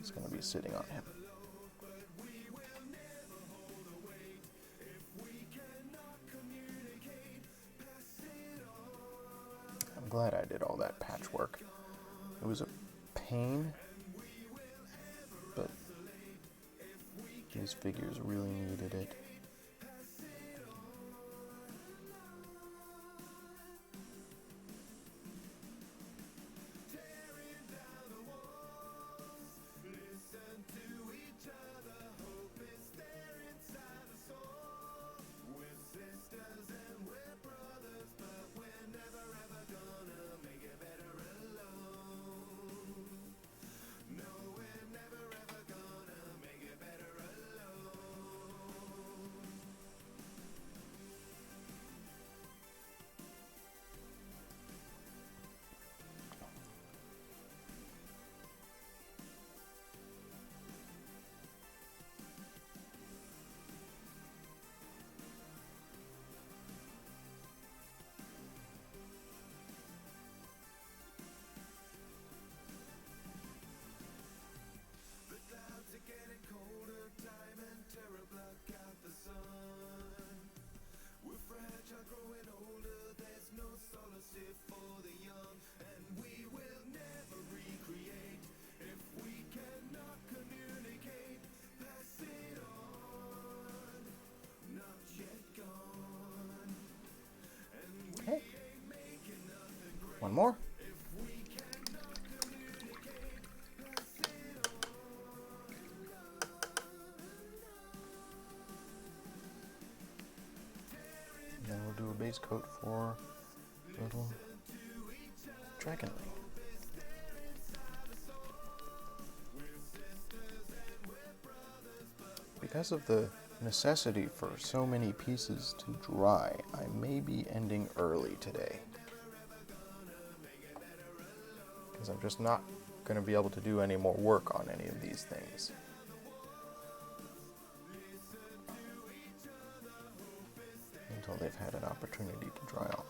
is going to be sitting on him. I'm glad I did all that patchwork. It was a pain, but these figures really needed it. one more. And then we'll do a base coat for little dragonling. Because of the necessity for so many pieces to dry, I may be ending early today. Because I'm just not going to be able to do any more work on any of these things. Until they've had an opportunity to dry off.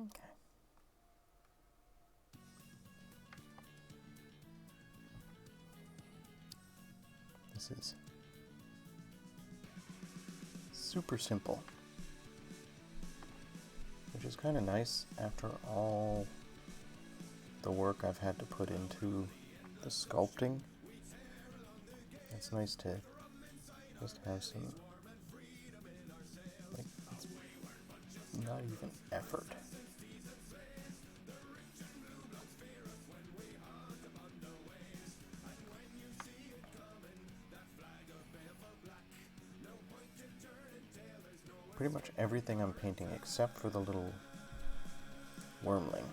Okay. This is super simple, which is kind of nice after all the work I've had to put into the sculpting. It's nice to just have some, like, it's not even effort. Pretty much everything I'm painting except for the little wormling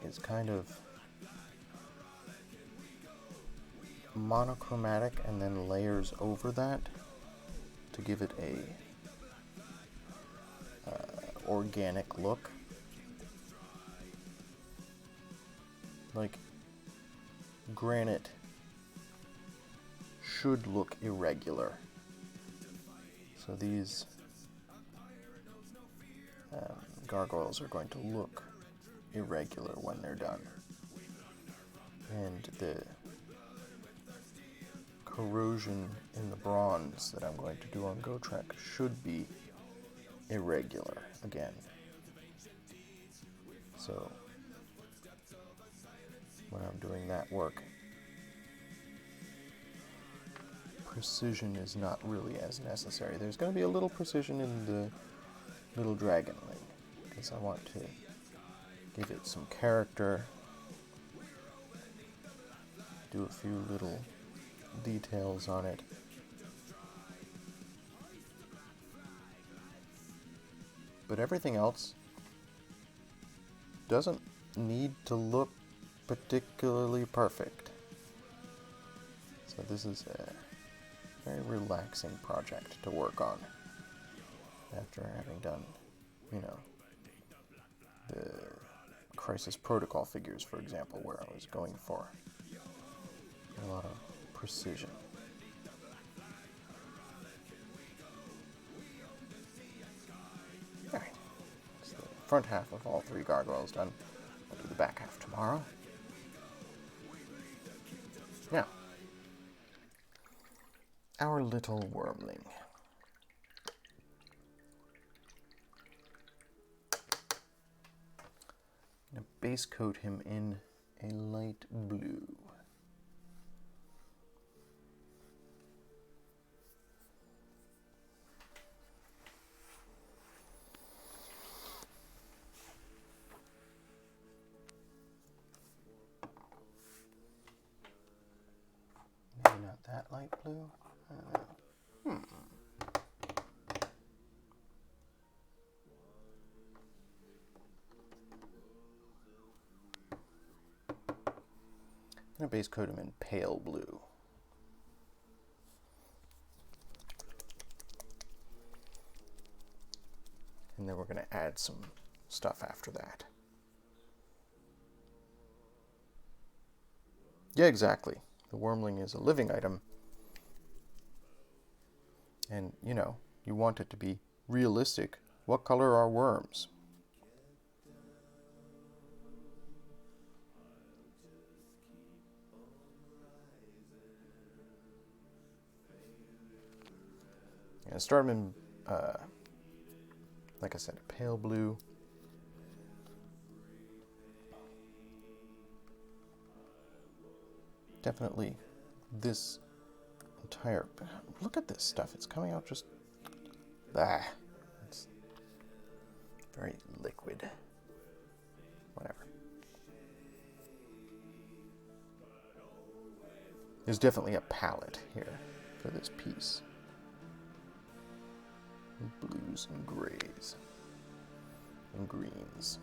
is kind of monochromatic and then layers over that to give it a organic look. Like granite should look irregular. So these gargoyles are going to look irregular when they're done. And the corrosion in the bronze that I'm going to do on Gotrek should be irregular again. So when I'm doing that work, precision is not really as necessary. There's going to be a little precision in the little dragonling, because I want to give it some character, do a few little details on it. But everything else doesn't need to look particularly perfect. So this is a very relaxing project to work on after having done, the Crisis Protocol figures, for example, where I was going for a lot of precision. Alright, so the front half of all three gargoyles done. I'll do the back half tomorrow. Now, our little wormling. I'm going to base coat him in a light blue. Maybe not that light blue? I'm going to base coat him in pale blue. And then we're going to add some stuff after that. Yeah, exactly. The wormling is a living item. And, you know, you want it to be realistic. What color are worms? And start them in, like I said, a pale blue. Definitely this entire, look at this stuff. It's coming out just, it's very liquid. Whatever. There's definitely a palette here for this piece. Blues and grays and greens.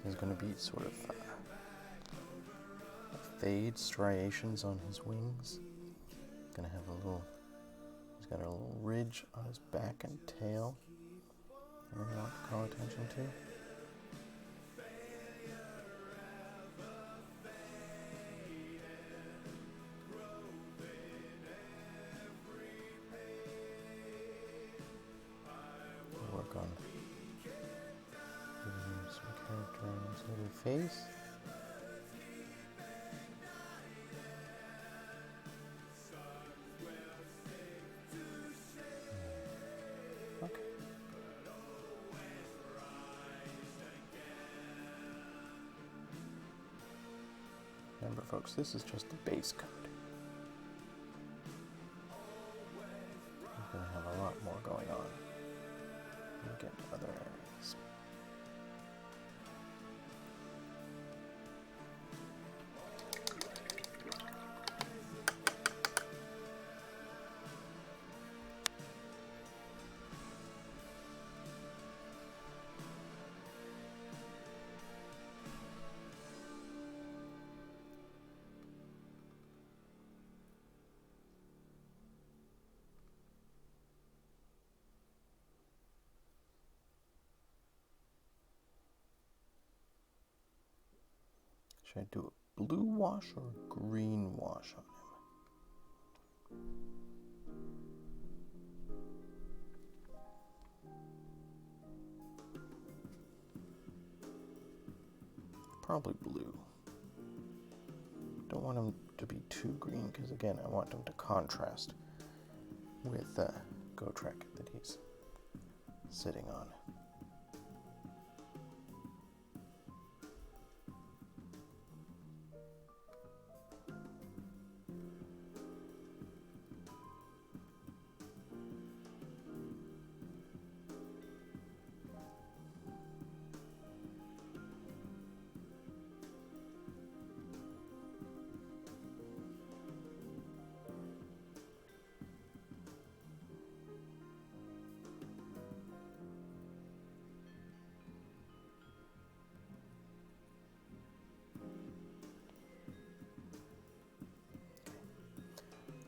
There's going to be sort of fade striations on his wings. Gonna have a little, he's got a little ridge on his back and tail. I really want to call attention to. Work on giving him some character on his little face. Okay. Remember, folks, this is just the base coat. We're going to have a lot more going on. We'll get to other areas. Should I do a blue wash or a green wash on him? Probably blue. Don't want him to be too green because, again, I want them to contrast with Gotrek that he's sitting on.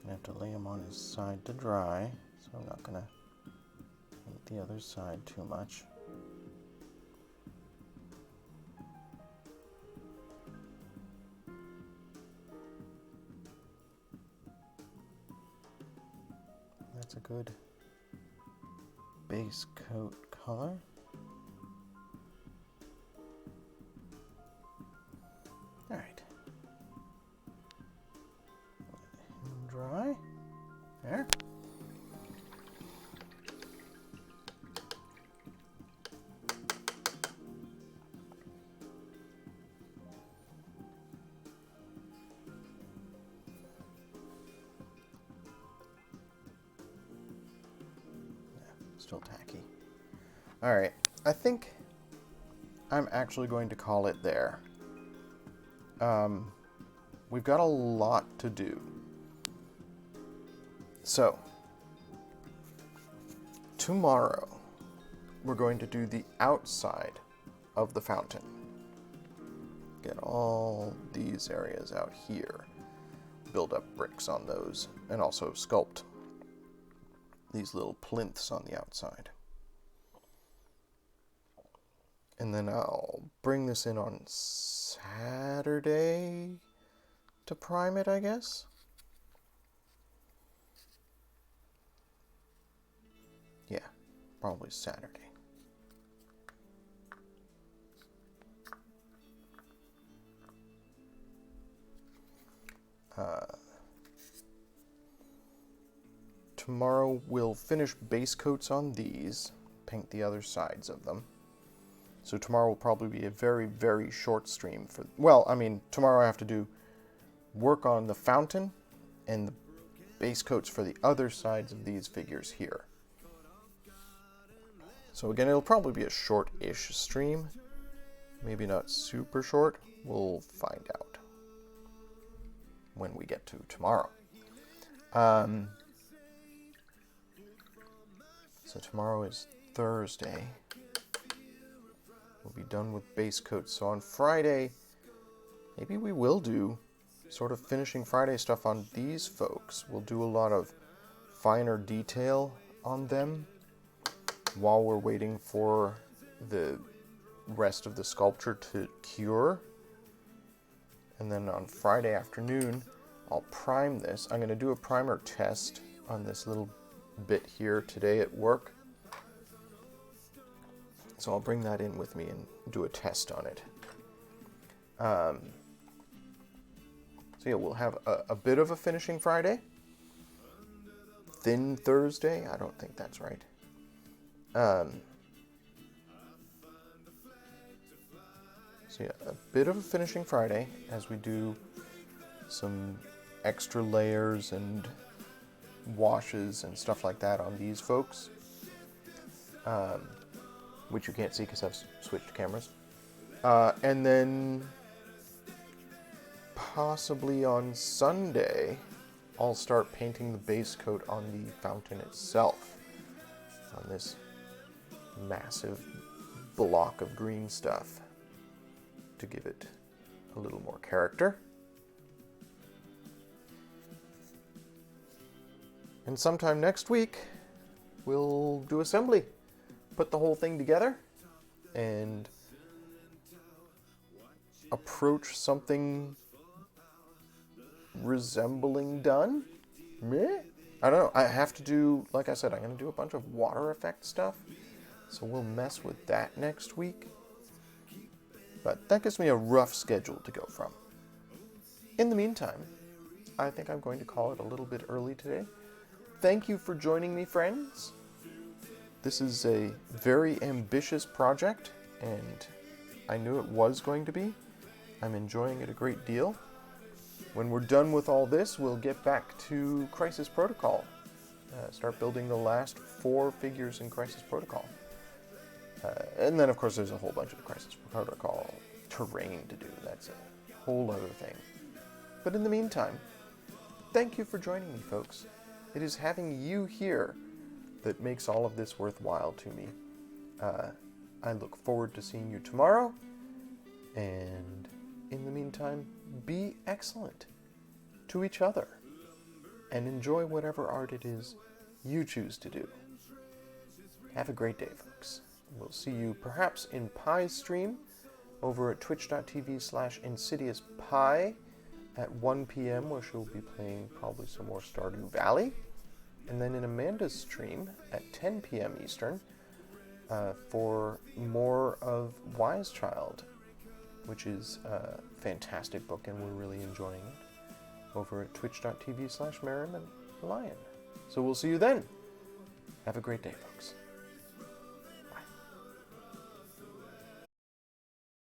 I have to lay him on his side to dry, so I'm not going to paint the other side too much. That's a good base coat color. All right. Let him dry. There. Still tacky. All right, I think I'm actually going to call it there. We've got a lot to do. So, tomorrow, we're going to do the outside of the fountain. Get all these areas out here. Build up bricks on those, and also sculpt these little plinths on the outside. And then I'll bring this in on Saturday to prime it, I guess. Yeah, probably Saturday. Tomorrow we'll finish base coats on these, paint the other sides of them. So tomorrow will probably be a very, very short stream for, well, I mean, tomorrow I have to do work on the fountain and the base coats for the other sides of these figures here. So again, it'll probably be a short-ish stream. Maybe not super short. We'll find out when we get to tomorrow. So tomorrow is Thursday. We'll be done with base coats. So on Friday, maybe we will do sort of finishing Friday stuff on these folks. We'll do a lot of finer detail on them while we're waiting for the rest of the sculpture to cure. And then on Friday afternoon, I'll prime this. I'm going to do a primer test on this little bit here today at work. So I'll bring that in with me and do a test on it. So yeah, we'll have a bit of a finishing Friday. Thin Thursday? I don't think that's right. So yeah, a bit of a finishing Friday as we do some extra layers and washes and stuff like that on these folks. Which you can't see because I've switched cameras. And then possibly on Sunday, I'll start painting the base coat on the fountain itself. On this massive block of green stuff to give it a little more character. And sometime next week, we'll do assembly. Put the whole thing together and approach something resembling done. Meh? I don't know. I have to do, like I said, I'm going to do a bunch of water effect stuff. So we'll mess with that next week. But that gives me a rough schedule to go from. In the meantime, I think I'm going to call it a little bit early today. Thank you for joining me, friends. This is a very ambitious project, and I knew it was going to be. I'm enjoying it a great deal. When we're done with all this, we'll get back to Crisis Protocol. Start building the last 4 figures in Crisis Protocol. And then, of course, there's a whole bunch of Crisis Protocol terrain to do. That's a whole other thing. But in the meantime, thank you for joining me, folks. It is having you here that makes all of this worthwhile to me. I look forward to seeing you tomorrow. And in the meantime, be excellent to each other and enjoy whatever art it is you choose to do. Have a great day, folks. We'll see you perhaps in Pi's stream over at twitch.tv/InsidiousPi at 1 p.m. where she'll be playing probably some more Stardew Valley. And then in Amanda's stream at 10 p.m. Eastern for more of Wise Child, which is a fantastic book and we're really enjoying it, over at twitch.tv/MerrimanLion. So we'll see you then. Have a great day, folks.